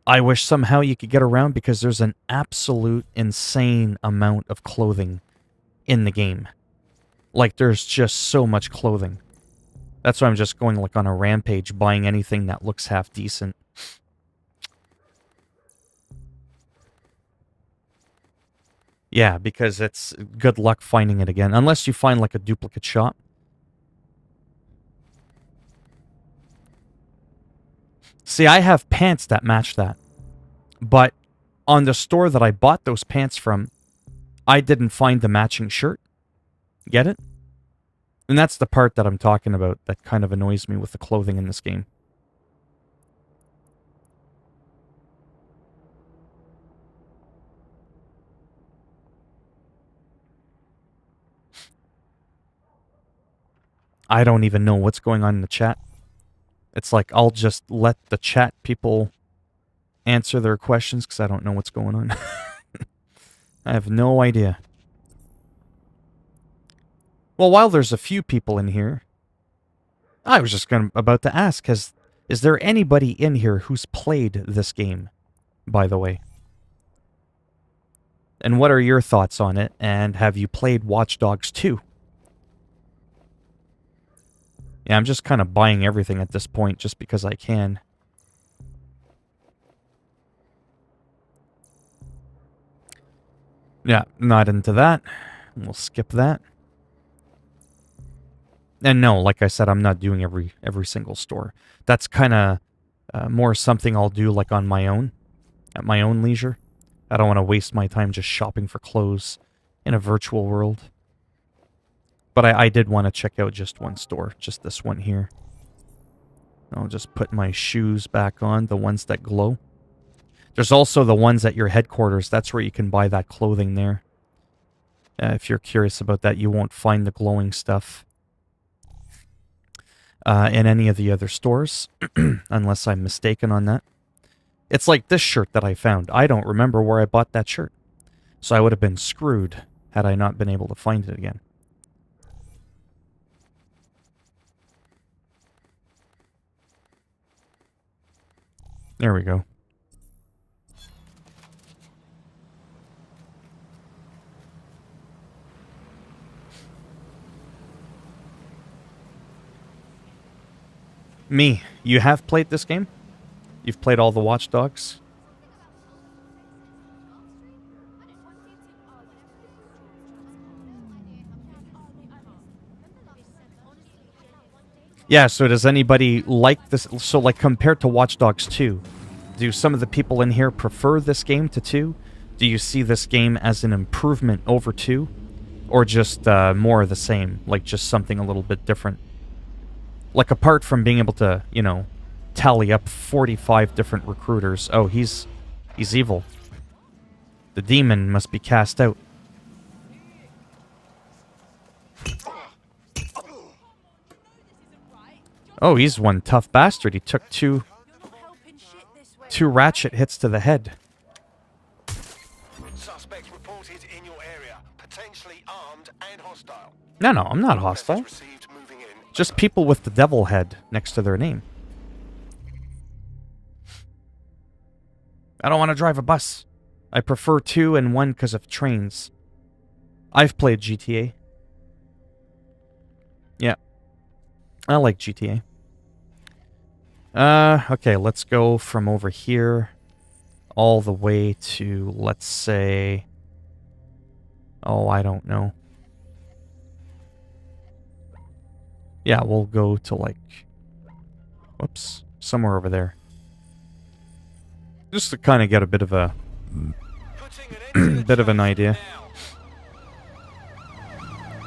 I wish somehow you could get around, because there's an absolute insane amount of clothing in the game. Like, there's just so much clothing. That's why I'm just going like on a rampage, buying anything that looks half decent. Yeah, because it's good luck finding it again. Unless you find like a duplicate shop. See, I have pants that match that. But on the store that I bought those pants from, I didn't find the matching shirt. Get it? And that's the part that I'm talking about that kind of annoys me with the clothing in this game. I don't even know what's going on in the chat. It's like I'll just let the chat people answer their questions because I don't know what's going on. I have no idea. Well, while there's a few people in here, I was just about to ask, is there anybody in here who's played this game, by the way? And what are your thoughts on it? And have you played Watch Dogs 2? Yeah, I'm just kind of buying everything at this point just because I can. Yeah, not into that. We'll skip that. And no, like I said, I'm not doing every single store. That's kind of more something I'll do like on my own, at my own leisure. I don't want to waste my time just shopping for clothes in a virtual world. But I did want to check out just one store, just this one here. I'll just put my shoes back on, the ones that glow. There's also the ones at your headquarters. That's where you can buy that clothing there. If you're curious about that, you won't find the glowing stuff in any of the other stores, unless I'm mistaken on that. It's like this shirt that I found. I don't remember where I bought that shirt. So I would have been screwed had I not been able to find it again. There we go. Me, you have played this game? You've played all the Watch Dogs? Yeah, so does anybody like this? So, like, compared to Watch Dogs 2, do some of the people in here prefer this game to 2? Do you see this game as an improvement over 2? Or just more of the same? Like, just something a little bit different? Like, apart from being able to, you know, tally up 45 different recruiters. Oh, he's evil. The demon must be cast out. Oh, he's one tough bastard. He took two ratchet hits to the head. Suspects reported in your area, potentially armed and hostile. No, I'm not hostile. Received moving in. Just people with the devil head next to their name. I don't want to drive a bus. I prefer 2 and 1 because of trains. I've played GTA. Yeah. I like GTA. Okay, let's go from over here all the way to, let's say... Oh, I don't know. Yeah, we'll go to, like... Whoops. Somewhere over there. Just to kind of get a bit of a... bit of an idea.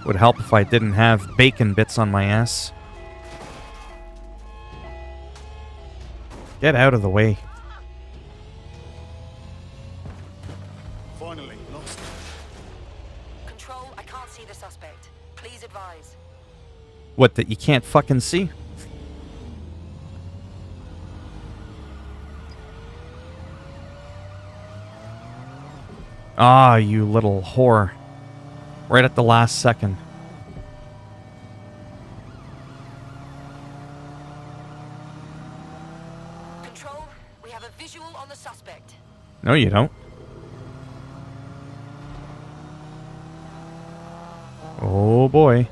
Would help if I didn't have bacon bits on my ass. Get out of the way. Finally, lost. Control, I can't see the suspect. Please advise. What, that you can't fucking see? Ah, you little whore. Right at the last second. Control, we have a visual on the suspect. No, you don't. Oh boy.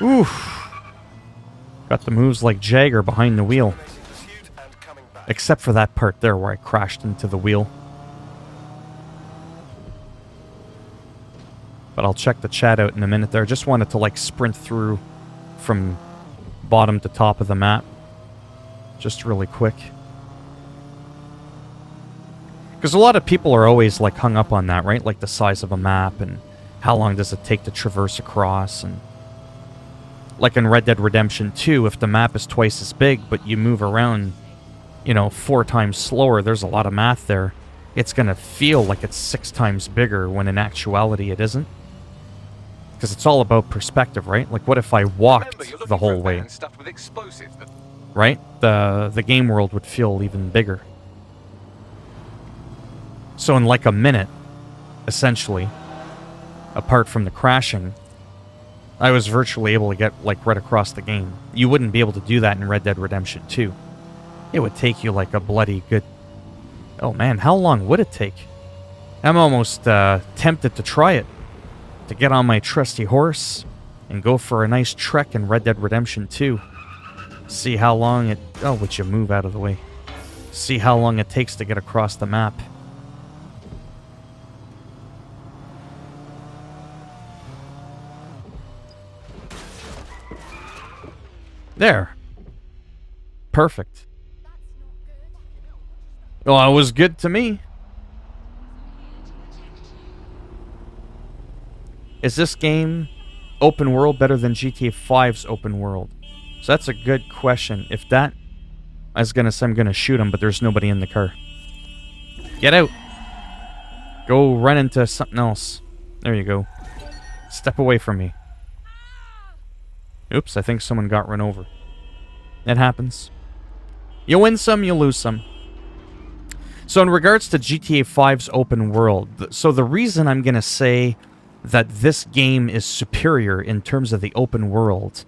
Oof. Got the moves like Jagger behind the wheel. Except for that part there where I crashed into the wheel. But I'll check the chat out in a minute there. Just wanted to like sprint through from bottom to top of the map. Just really quick. Because a lot of people are always like hung up on that, right? Like the size of a map and how long does it take to traverse across. And like in Red Dead Redemption 2, if the map is twice as big but you move around, you know, 4 times slower, there's a lot of math there. It's going to feel like it's 6 times bigger when in actuality it isn't. Because it's all about perspective, right? Like, what if I walked the whole way? Right? The game world would feel even bigger. So in like a minute, essentially, apart from the crashing, I was virtually able to get, like, right across the game. You wouldn't be able to do that in Red Dead Redemption 2. It would take you, like, a bloody good... Oh, man, how long would it take? I'm almost tempted to try it. To get on my trusty horse and go for a nice trek in Red Dead Redemption 2. See how long it... Oh, would you move out of the way? See how long it takes to get across the map. There. Perfect. Well, it was good to me. Is this game open world better than GTA 5's open world? So that's a good question. If that... I was gonna say I'm gonna shoot him, but there's nobody in the car. Get out! Go run into something else. There you go. Step away from me. Oops, I think someone got run over. It happens. You win some, you lose some. So in regards to GTA 5's open world, so the reason I'm gonna say that this game is superior in terms of the open world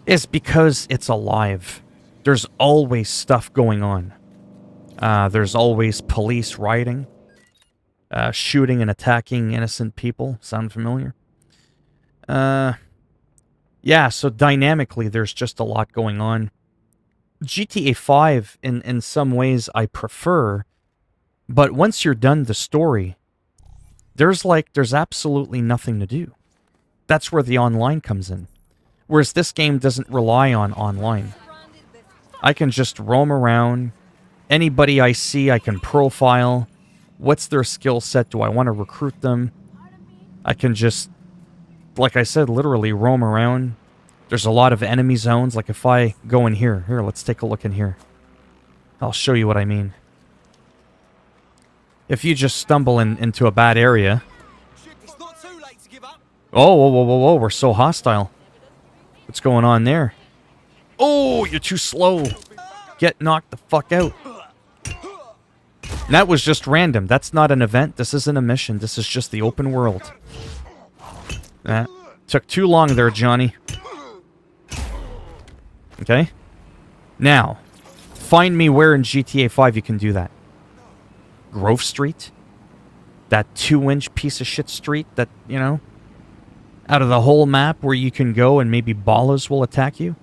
is because it's alive. There's always stuff going on. There's always police rioting, shooting and attacking innocent people. Sound familiar? Yeah, so dynamically there's just a lot going on. GTA 5, in some ways, I prefer, but once you're done the story, there's absolutely nothing to do. That's where the online comes in. Whereas this game doesn't rely on online. I can just roam around. Anybody I see, I can profile. What's their skill set? Do I want to recruit them? I can just, like I said, literally roam around. There's a lot of enemy zones. Like if I go in here. Here, let's take a look in here. I'll show you what I mean. If you just stumble into a bad area... Oh, whoa, whoa, whoa, whoa, we're so hostile. What's going on there? Oh, you're too slow. Get knocked the fuck out. And that was just random. That's not an event. This isn't a mission. This is just the open world. That took too long there, Johnny. Okay. Now, find me where in GTA 5 you can do that. Grove Street? That 2-inch piece of shit street that, you know, out of the whole map where you can go and maybe ballers will attack you?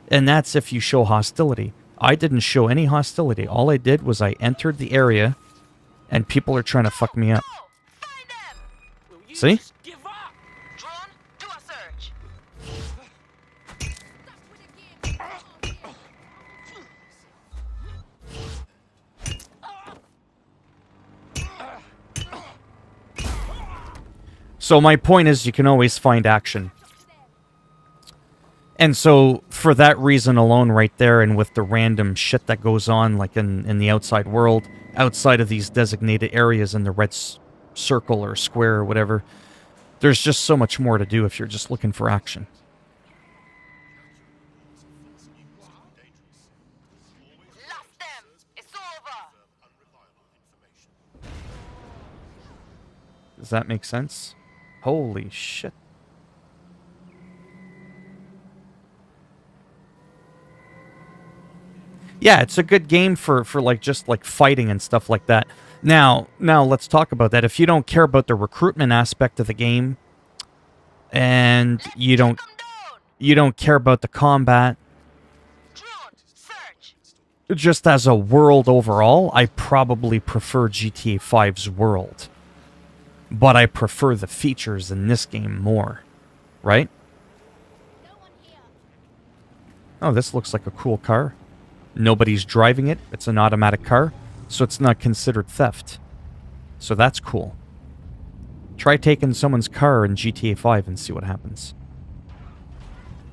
And that's if you show hostility. I didn't show any hostility. All I did was I entered the area and people are trying to fuck me up. See? Drone, do a search. So my point is you can always find action. And so for that reason alone right there, and with the random shit that goes on like in the outside world, outside of these designated areas in the red circle or square or whatever, there's just so much more to do if you're just looking for action. Lost them. It's over. Does that make sense? Holy shit. Yeah, it's a good game for like just like fighting and stuff like that. Now let's talk about that. If you don't care about the recruitment aspect of the game, and you don't care about the combat, Drone, search. just as a world overall, I probably prefer GTA 5's world. But I prefer the features in this game more, right? Oh, this looks like a cool car. Nobody's driving it. It's an automatic car, so it's not considered theft. So that's cool. Try taking someone's car in GTA 5 and see what happens.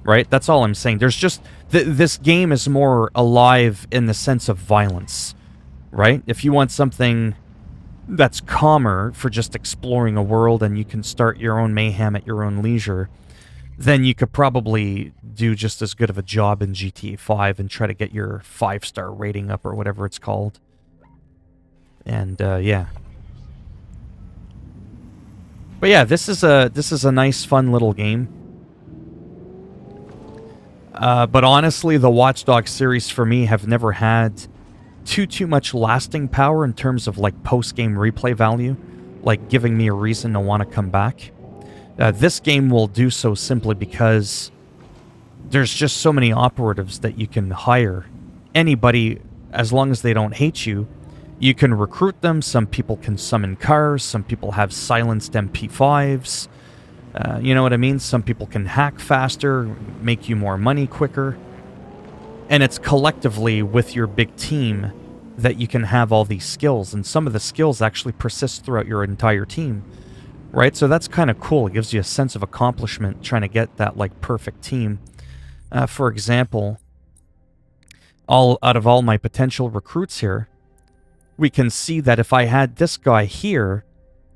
Right? That's all I'm saying. There's just... this game is more alive in the sense of violence. Right? If you want something that's calmer for just exploring a world and you can start your own mayhem at your own leisure, then you could probably do just as good of a job in GTA 5 and try to get your 5-star rating up or whatever it's called. And, yeah. But yeah, this is a nice, fun little game. But honestly, the Watch Dogs series for me have never had too much lasting power in terms of like post-game replay value, like giving me a reason to want to come back. This game will do so simply because there's just so many operatives that you can hire. Anybody, as long as they don't hate you, you can recruit them. Some people can summon cars. Some people have silenced MP5s. You know what I mean? Some people can hack faster, make you more money quicker. And it's collectively with your big team that you can have all these skills. And some of the skills actually persist throughout your entire team. Right? So that's kind of cool. It gives you a sense of accomplishment trying to get that like perfect team. For example, out of all my potential recruits here, we can see that if I had this guy here,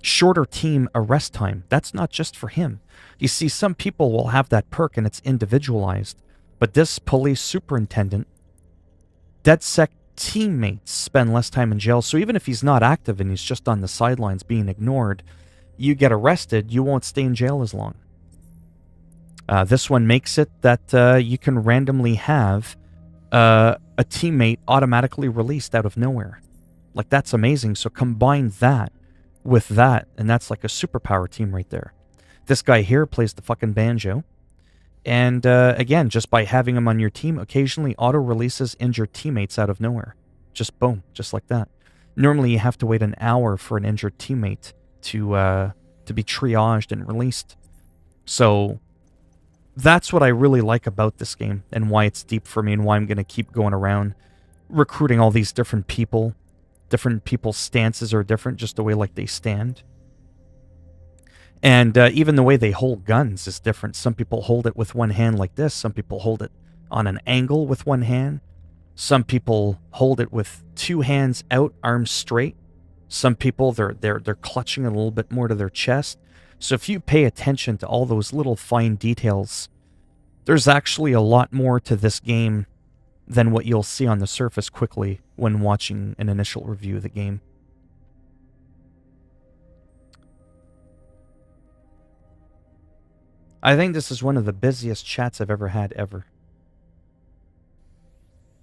shorter team arrest time. That's not just for him. You see, some people will have that perk and it's individualized. But this police superintendent, DedSec teammates spend less time in jail. So even if he's not active and he's just on the sidelines being ignored, you get arrested, you won't stay in jail as long. This one makes it that you can randomly have a teammate automatically released out of nowhere. Like, that's amazing. So combine that with that, and that's like a superpower team right there. This guy here plays the fucking banjo. And again, just by having him on your team, occasionally auto-releases injured teammates out of nowhere. Just boom, just like that. Normally you have to wait an hour for an injured teammate to be triaged and released. So that's what I really like about this game and why it's deep for me and why I'm going to keep going around recruiting all these different people. Different people's stances are different, just the way like they stand. And even the way they hold guns is different. Some people hold it with one hand like this. Some people hold it on an angle with one hand. Some people hold it with two hands out, arms straight. Some people, they're clutching a little bit more to their chest. So if you pay attention to all those little fine details, there's actually a lot more to this game than what you'll see on the surface quickly when watching an initial review of the game. I think this is one of the busiest chats I've ever had, ever.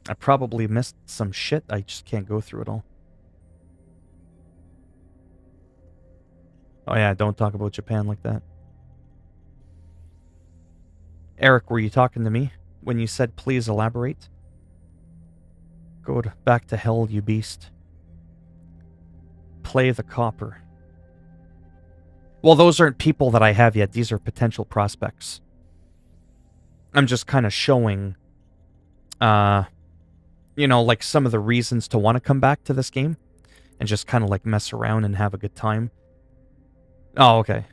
I probably missed some shit. I just can't go through it all. Oh yeah, don't talk about Japan like that. Eric, were you talking to me when you said please elaborate? Go back to hell, you beast. Play the copper. Well, those aren't people that I have yet. These are potential prospects. I'm just kind of showing, you know, like some of the reasons to want to come back to this game and just kind of like mess around and have a good time. Oh, okay.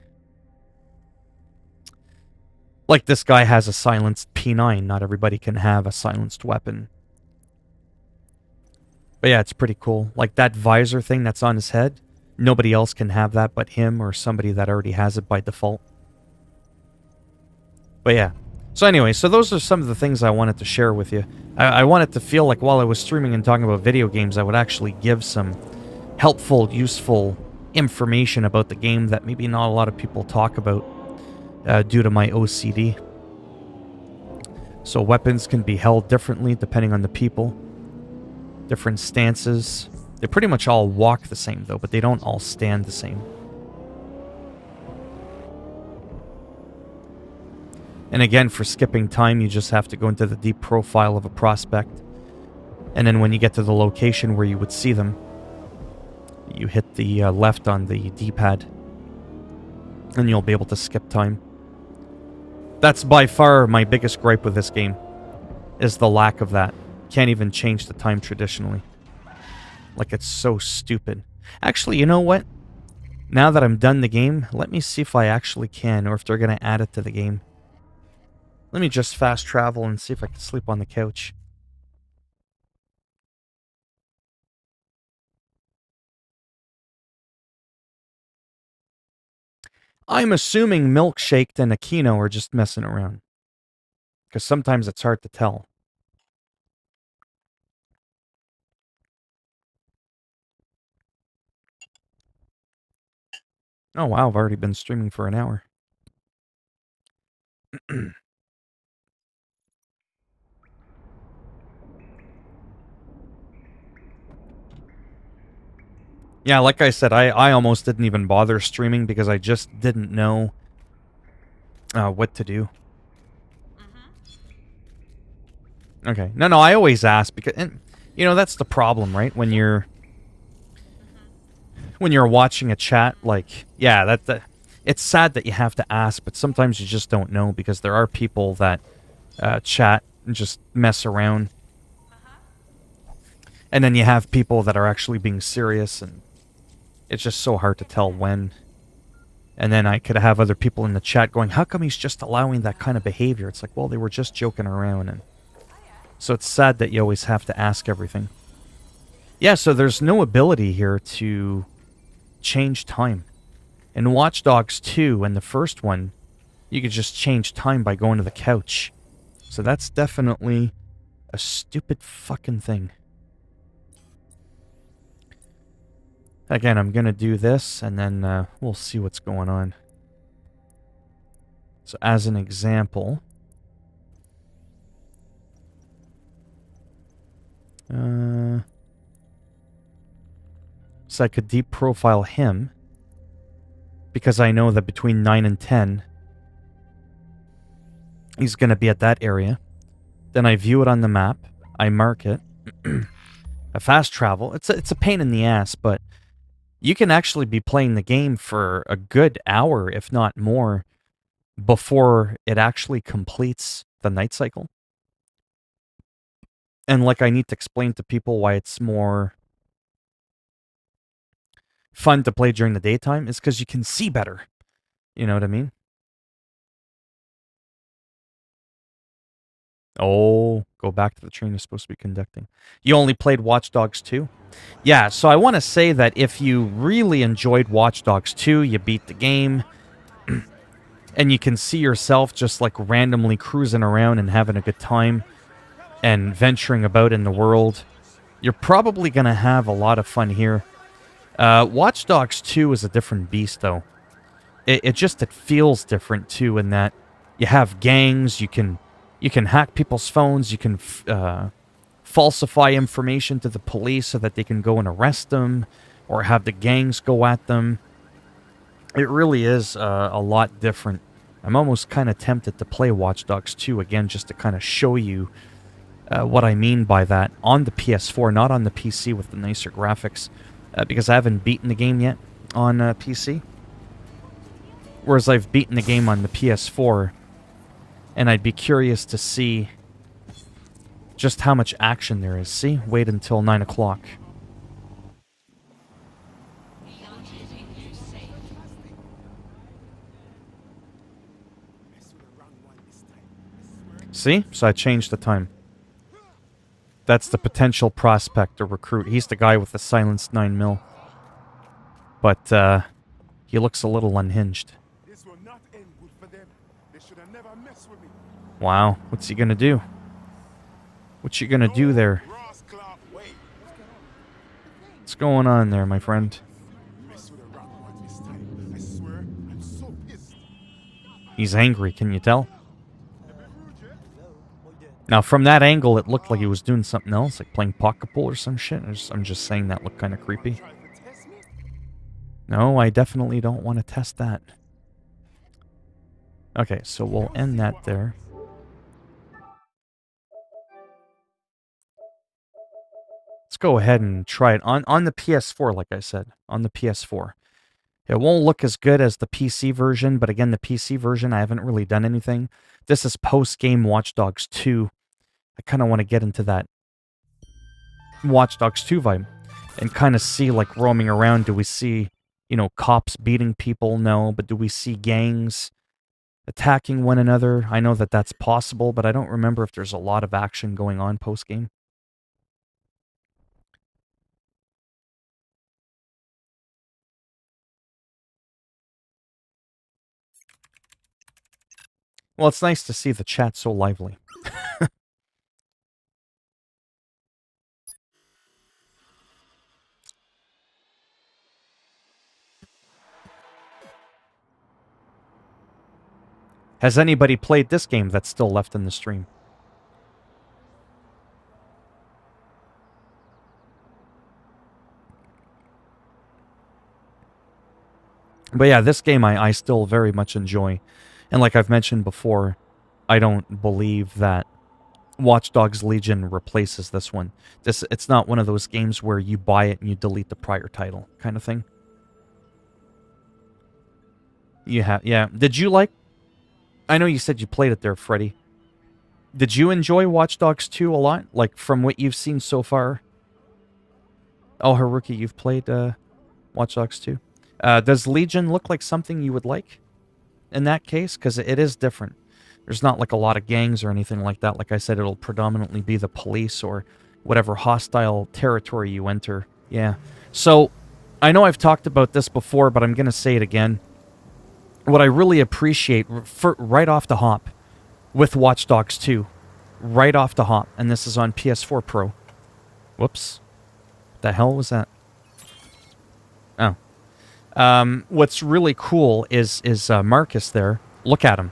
Like this guy has a silenced P9. Not everybody can have a silenced weapon. But yeah, it's pretty cool. Like that visor thing that's on his head. Nobody else can have that but him or somebody that already has it by default. But yeah. So anyway, so those are some of the things I wanted to share with you. I wanted to feel like while I was streaming and talking about video games, I would actually give some helpful, useful information about the game that maybe not a lot of people talk about due to my OCD. So weapons can be held differently depending on the people. Different stances. They pretty much all walk the same, though, but they don't all stand the same. And again, for skipping time, you just have to go into the deep profile of a prospect. And then when you get to the location where you would see them, you hit the left on the D-pad. And you'll be able to skip time. That's by far my biggest gripe with this game, is the lack of that. Can't even change the time traditionally. Like, it's so stupid. Actually, you know what? Now that I'm done the game, let me see if I actually can, or if they're going to add it to the game. Let me just fast travel and see if I can sleep on the couch. I'm assuming Milkshake and Aquino are just messing around. Because sometimes it's hard to tell. Oh wow, I've already been streaming for an hour. Yeah, like I said, I almost didn't even bother streaming because I just didn't know what to do. Okay. No, I always ask because, and, you know, that's the problem, right? When you're watching a chat, like, yeah, it's sad that you have to ask, but sometimes you just don't know because there are people that chat and just mess around. And then you have people that are actually being serious, and it's just so hard to tell when. And then I could have other people in the chat going, how come he's just allowing that kind of behavior? It's like, well, they were just joking around. And so it's sad that you always have to ask everything. Yeah, so there's no ability here to change time. In Watch Dogs 2 and the first one, you could just change time by going to the couch. So that's definitely a stupid fucking thing. Again, I'm going to do this, and then we'll see what's going on. So as an example... so I could deep profile him, because I know that between 9 and 10, he's going to be at that area. Then I view it on the map, I mark it, I fast travel. It's a pain in the ass, but you can actually be playing the game for a good hour, if not more, before it actually completes the night cycle. And like I need to explain to people why it's more fun to play during the daytime is because you can see better. You know what I mean? Oh, go back to the train you're supposed to be conducting. You only played Watch Dogs 2? Yeah, so I want to say that if you really enjoyed Watch Dogs 2, you beat the game, and you can see yourself just like randomly cruising around and having a good time and venturing about in the world, you're probably going to have a lot of fun here. Watch Dogs 2 is a different beast, though. It feels different, too, in that you have gangs, you can hack people's phones, you can falsify information to the police so that they can go and arrest them, or have the gangs go at them. It really is a lot different. I'm almost kind of tempted to play Watch Dogs 2 again, just to kind of show you what I mean by that on the PS4, not on the PC with the nicer graphics, because I haven't beaten the game yet on PC. Whereas I've beaten the game on the PS4, and I'd be curious to see just how much action there is. See? Wait until 9 o'clock. See? So I changed the time. That's the potential prospect or recruit. He's the guy with the silenced 9mm. But he looks a little unhinged. This will not end good for them. They should have never messed with me. Wow, what's he gonna do? What you gonna do there? What's going on there, my friend? He's angry, can you tell? Now, from that angle, it looked like he was doing something else, like playing pocket pool or some shit. I'm just saying that looked kind of creepy. No, I definitely don't want to test that. Okay, so we'll end that there. Let's go ahead and try it on the PS4, like I said, on the PS4. It won't look as good as the PC version, but again, the PC version, I haven't really done anything. This is post-game Watch Dogs 2. I kind of want to get into that Watch Dogs 2 vibe and kind of see, like, roaming around. Do we see, cops beating people? No. But do we see gangs attacking one another? I know that that's possible, but I don't remember if there's a lot of action going on post-game. Well, it's nice to see the chat so lively. Has anybody played this game that's still left in the stream? But yeah, this game I still very much enjoy. And like I've mentioned before, I don't believe that Watch Dogs Legion replaces this one. It's not one of those games where you buy it and you delete the prior title kind of thing. Yeah. Did you like... I know you said you played it there, Freddy. Did you enjoy Watch Dogs 2 a lot? Like, from what you've seen so far? Oh, Haruki, you've played Watch Dogs 2. Does Legion look like something you would like in that case? Because it is different. There's not like a lot of gangs or anything like that. Like I said, it'll predominantly be the police or whatever hostile territory you enter. Yeah. So, I know I've talked about this before, but I'm going to say it again. What I really appreciate, right off the hop, with Watch Dogs 2, right off the hop, and this is on PS4 Pro. Whoops. The hell was that? Oh. What's really cool is Marcus there. Look at him.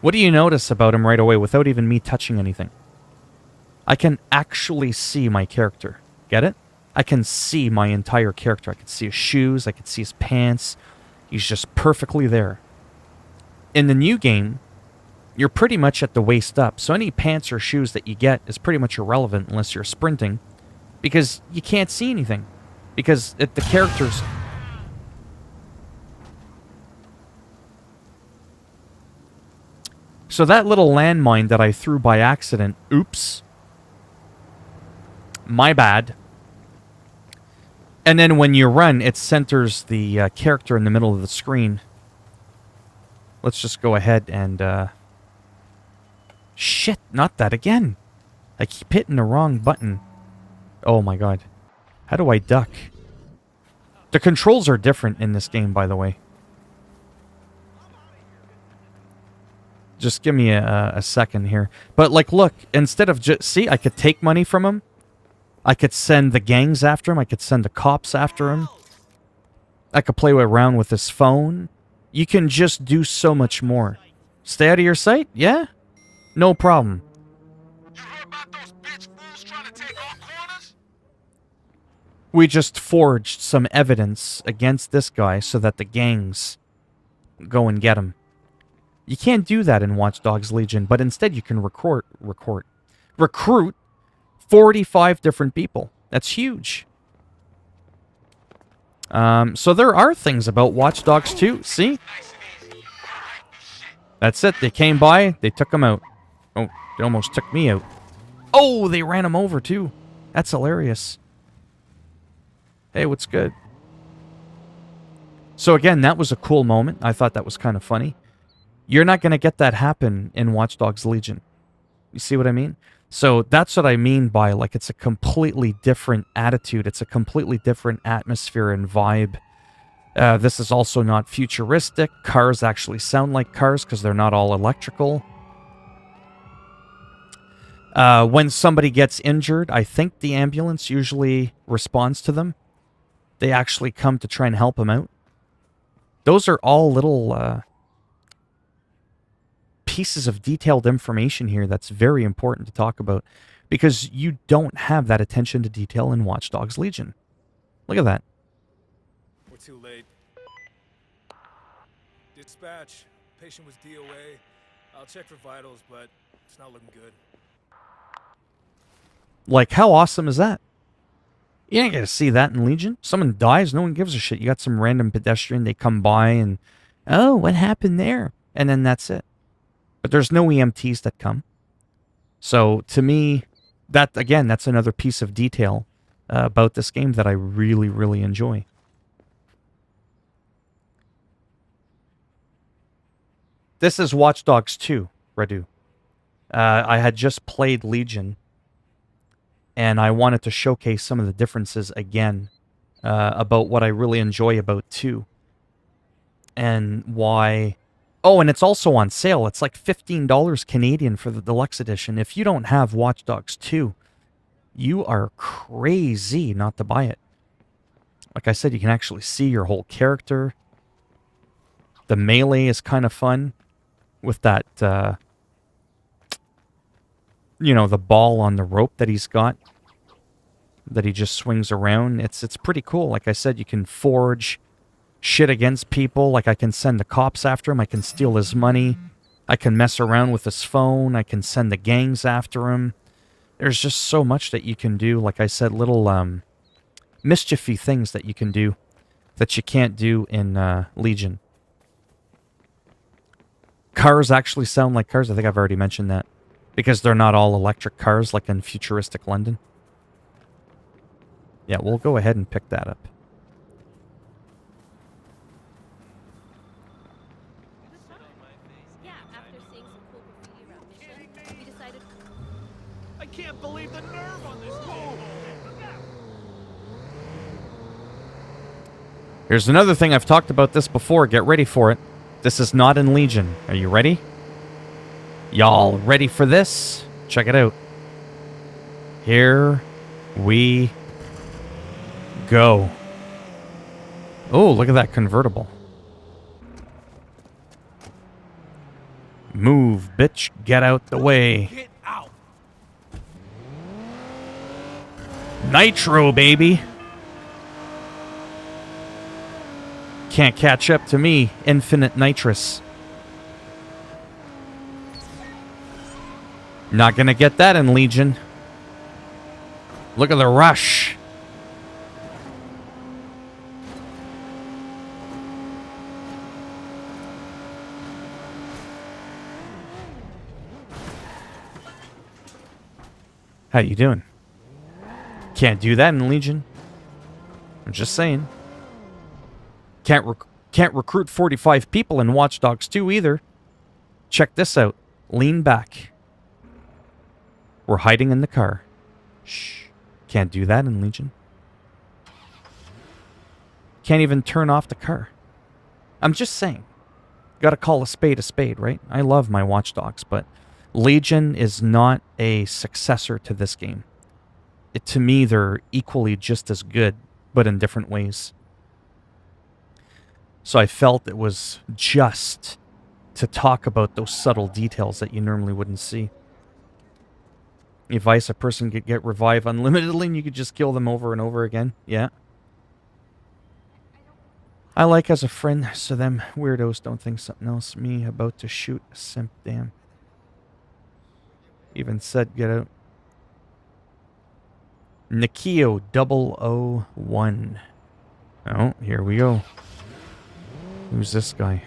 What do you notice about him right away without even me touching anything? I can actually see my character. Get it? I can see my entire character. I can see his shoes. I can see his pants. He's just perfectly there. In the new game, you're pretty much at the waist up. So any pants or shoes that you get is pretty much irrelevant unless you're sprinting. Because you can't see anything. Because the characters... So that little landmine that I threw by accident, oops. My bad. And then when you run, it centers the character in the middle of the screen. Let's just go ahead and Shit, not that again. I keep hitting the wrong button. Oh my god. How do I duck? The controls are different in this game, by the way. Just give me a second here. But, like, look, instead of just... See, I could take money from him. I could send the gangs after him. I could send the cops after him. I could play around with his phone. You can just do so much more. Stay out of your sight? Yeah? No problem. You heard about those bitch fools trying to take our corners? We just forged some evidence against this guy so that the gangs go and get him. You can't do that in Watch Dogs Legion, but instead you can recruit 45 different people. That's huge. So there are things about Watch Dogs 2. See? That's it. They came by. They took him out. Oh, they almost took me out. Oh, they ran him over too. That's hilarious. Hey, what's good? So again, that was a cool moment. I thought that was kind of funny. You're not going to get that happen in Watch Dogs Legion. You see what I mean? So that's what I mean by, like, it's a completely different attitude. It's a completely different atmosphere and vibe. This is also not futuristic. Cars actually sound like cars because they're not all electrical. When somebody gets injured, I think the ambulance usually responds to them. They actually come to try and help them out. Those are all little pieces of detailed information here that's very important to talk about, because you don't have that attention to detail in Watch Dogs Legion. Look at that. We're too late. Dispatch. Patient was DOA. I'll check for vitals, but it's not looking good. Like, how awesome is that? You ain't gonna see that in Legion. Someone dies, no one gives a shit. You got some random pedestrian, they come by and, oh, what happened there? And then that's it. But there's no EMTs that come. So, to me, that, again, that's another piece of detail about this game that I really, really enjoy. This is Watch Dogs 2, Radu. I had just played Legion, and I wanted to showcase some of the differences again about what I really enjoy about 2. And why... Oh, and it's also on sale. It's like $15 Canadian for the deluxe edition. If you don't have Watch Dogs 2, you are crazy not to buy it. Like I said, you can actually see your whole character. The melee is kind of fun with that, you know, the ball on the rope that he's got, that he just swings around. It's pretty cool. Like I said, you can forge shit against people. Like, I can send the cops after him. I can steal his money. I can mess around with his phone. I can send the gangs after him. There's just so much that you can do. Like I said, little mischiefy things that you can do that you can't do in Legion. Cars actually sound like cars. I think I've already mentioned that. Because they're not all electric cars like in futuristic London. Yeah, we'll go ahead and pick that up. I can't believe the nerve on this move. Here's another thing. I've talked about this before. Get ready for it. This is not in Legion. Are you ready? Y'all ready for this? Check it out. Here we go. Oh, look at that convertible. Move, bitch. Get out the way. Get out. Nitro, baby. Can't catch up to me, Infinite Nitrous. Not gonna get that in Legion. Look at the rush. How you doing? Can't do that in Legion. I'm just saying. Can't recruit 45 people in Watch Dogs 2 either. Check this out. Lean back. We're hiding in the car. Shh. Can't do that in Legion. Can't even turn off the car. I'm just saying. Gotta call a spade, right? I love my Watch Dogs, but Legion is not a successor to this game. To me, they're equally just as good, but in different ways. So I felt it was just to talk about those subtle details that you normally wouldn't see. Advice: a person could get revived unlimitedly and you could just kill them over and over again. Yeah. I like as a friend, so them weirdos don't think something else. Me about to shoot a simp, damn. Even said get out. Nikio 001. Oh, here we go. Who's this guy?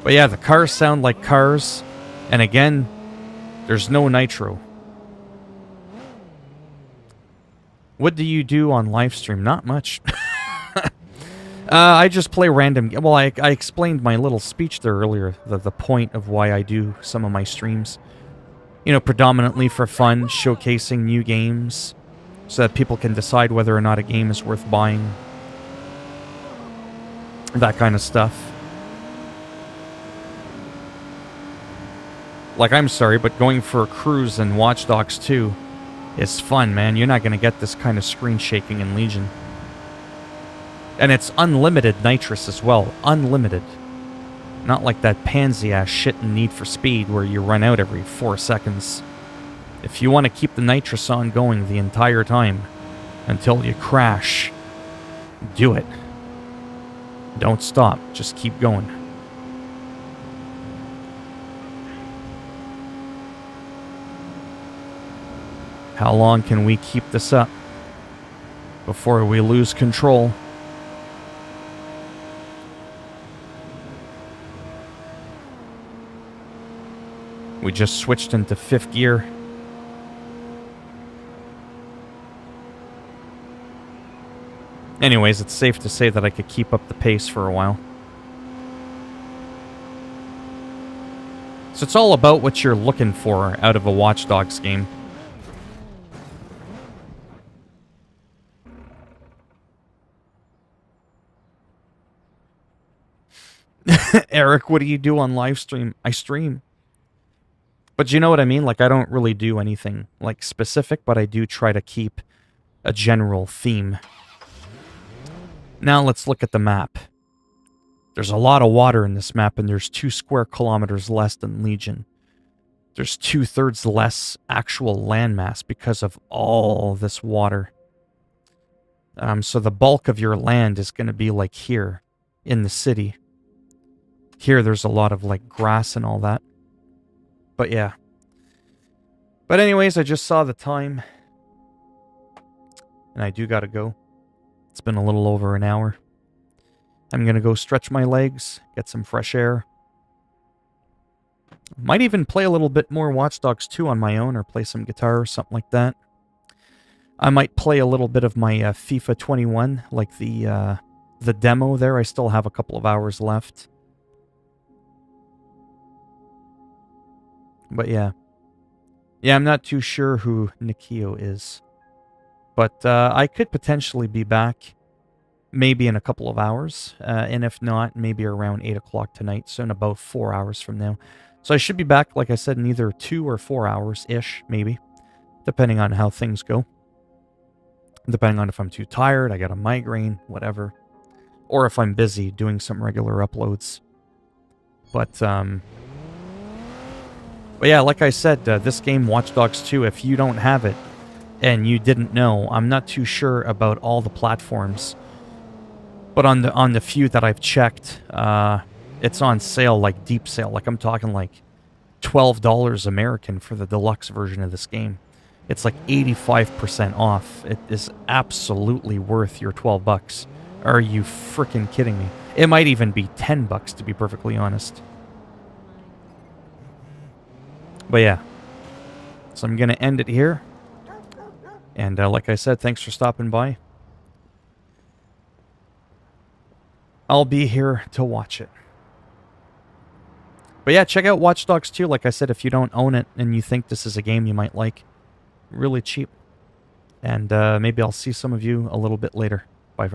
But yeah, the cars sound like cars. And again, there's no nitro. What do you do on LiveStream? Not much. I just play random... Well, I explained my little speech there earlier. The point of why I do some of my streams. You know, predominantly for fun, showcasing new games. So that people can decide whether or not a game is worth buying. That kind of stuff. Like, I'm sorry, but going for a cruise in Watch Dogs 2 is fun, man. You're not going to get this kind of screen shaking in Legion. And it's unlimited nitrous as well. Unlimited. Not like that pansy-ass shit in Need for Speed where you run out every 4 seconds. If you want to keep the nitrous on going the entire time until you crash, do it. Don't stop. Just keep going. How long can we keep this up before we lose control? We just switched into 5th gear. Anyways, it's safe to say that I could keep up the pace for a while. So it's all about what you're looking for out of a Watch Dogs game. Eric, what do you do on LiveStream? I stream. But you know what I mean? Like, I don't really do anything, like, specific, but I do try to keep a general theme. Now let's look at the map. There's a lot of water in this map, and there's 2 square kilometers less than Legion. There's 2/3 less actual landmass because of all this water. So the bulk of your land is going to be, like, here, in the city. Here, there's a lot of, like, grass and all that. But yeah. But anyways, I just saw the time. And I do gotta go. It's been a little over an hour. I'm gonna go stretch my legs, get some fresh air. Might even play a little bit more Watch Dogs 2 on my own, or play some guitar or something like that. I might play a little bit of my FIFA 21, like the demo there. I still have a couple of hours left. But yeah. Yeah, I'm not too sure who Nikio is. But I could potentially be back maybe in a couple of hours. And if not, maybe around 8 o'clock tonight. So in about 4 hours from now. So I should be back, like I said, in either 2 or 4 hours-ish, maybe. Depending on how things go. Depending on if I'm too tired, I got a migraine, whatever. Or if I'm busy doing some regular uploads. But yeah, like I said, this game, Watch Dogs 2, if you don't have it and you didn't know, I'm not too sure about all the platforms. But on the few that I've checked, it's on sale, like deep sale. Like I'm talking like $12 American for the deluxe version of this game. It's like 85% off. It is absolutely worth your 12 bucks. Are you freaking kidding me? It might even be 10 bucks to be perfectly honest. But yeah, so I'm going to end it here. And like I said, thanks for stopping by. I'll be here to watch it. But yeah, check out Watch Dogs 2. Like I said, if you don't own it and you think this is a game you might like, really cheap. And maybe I'll see some of you a little bit later. Bye for now.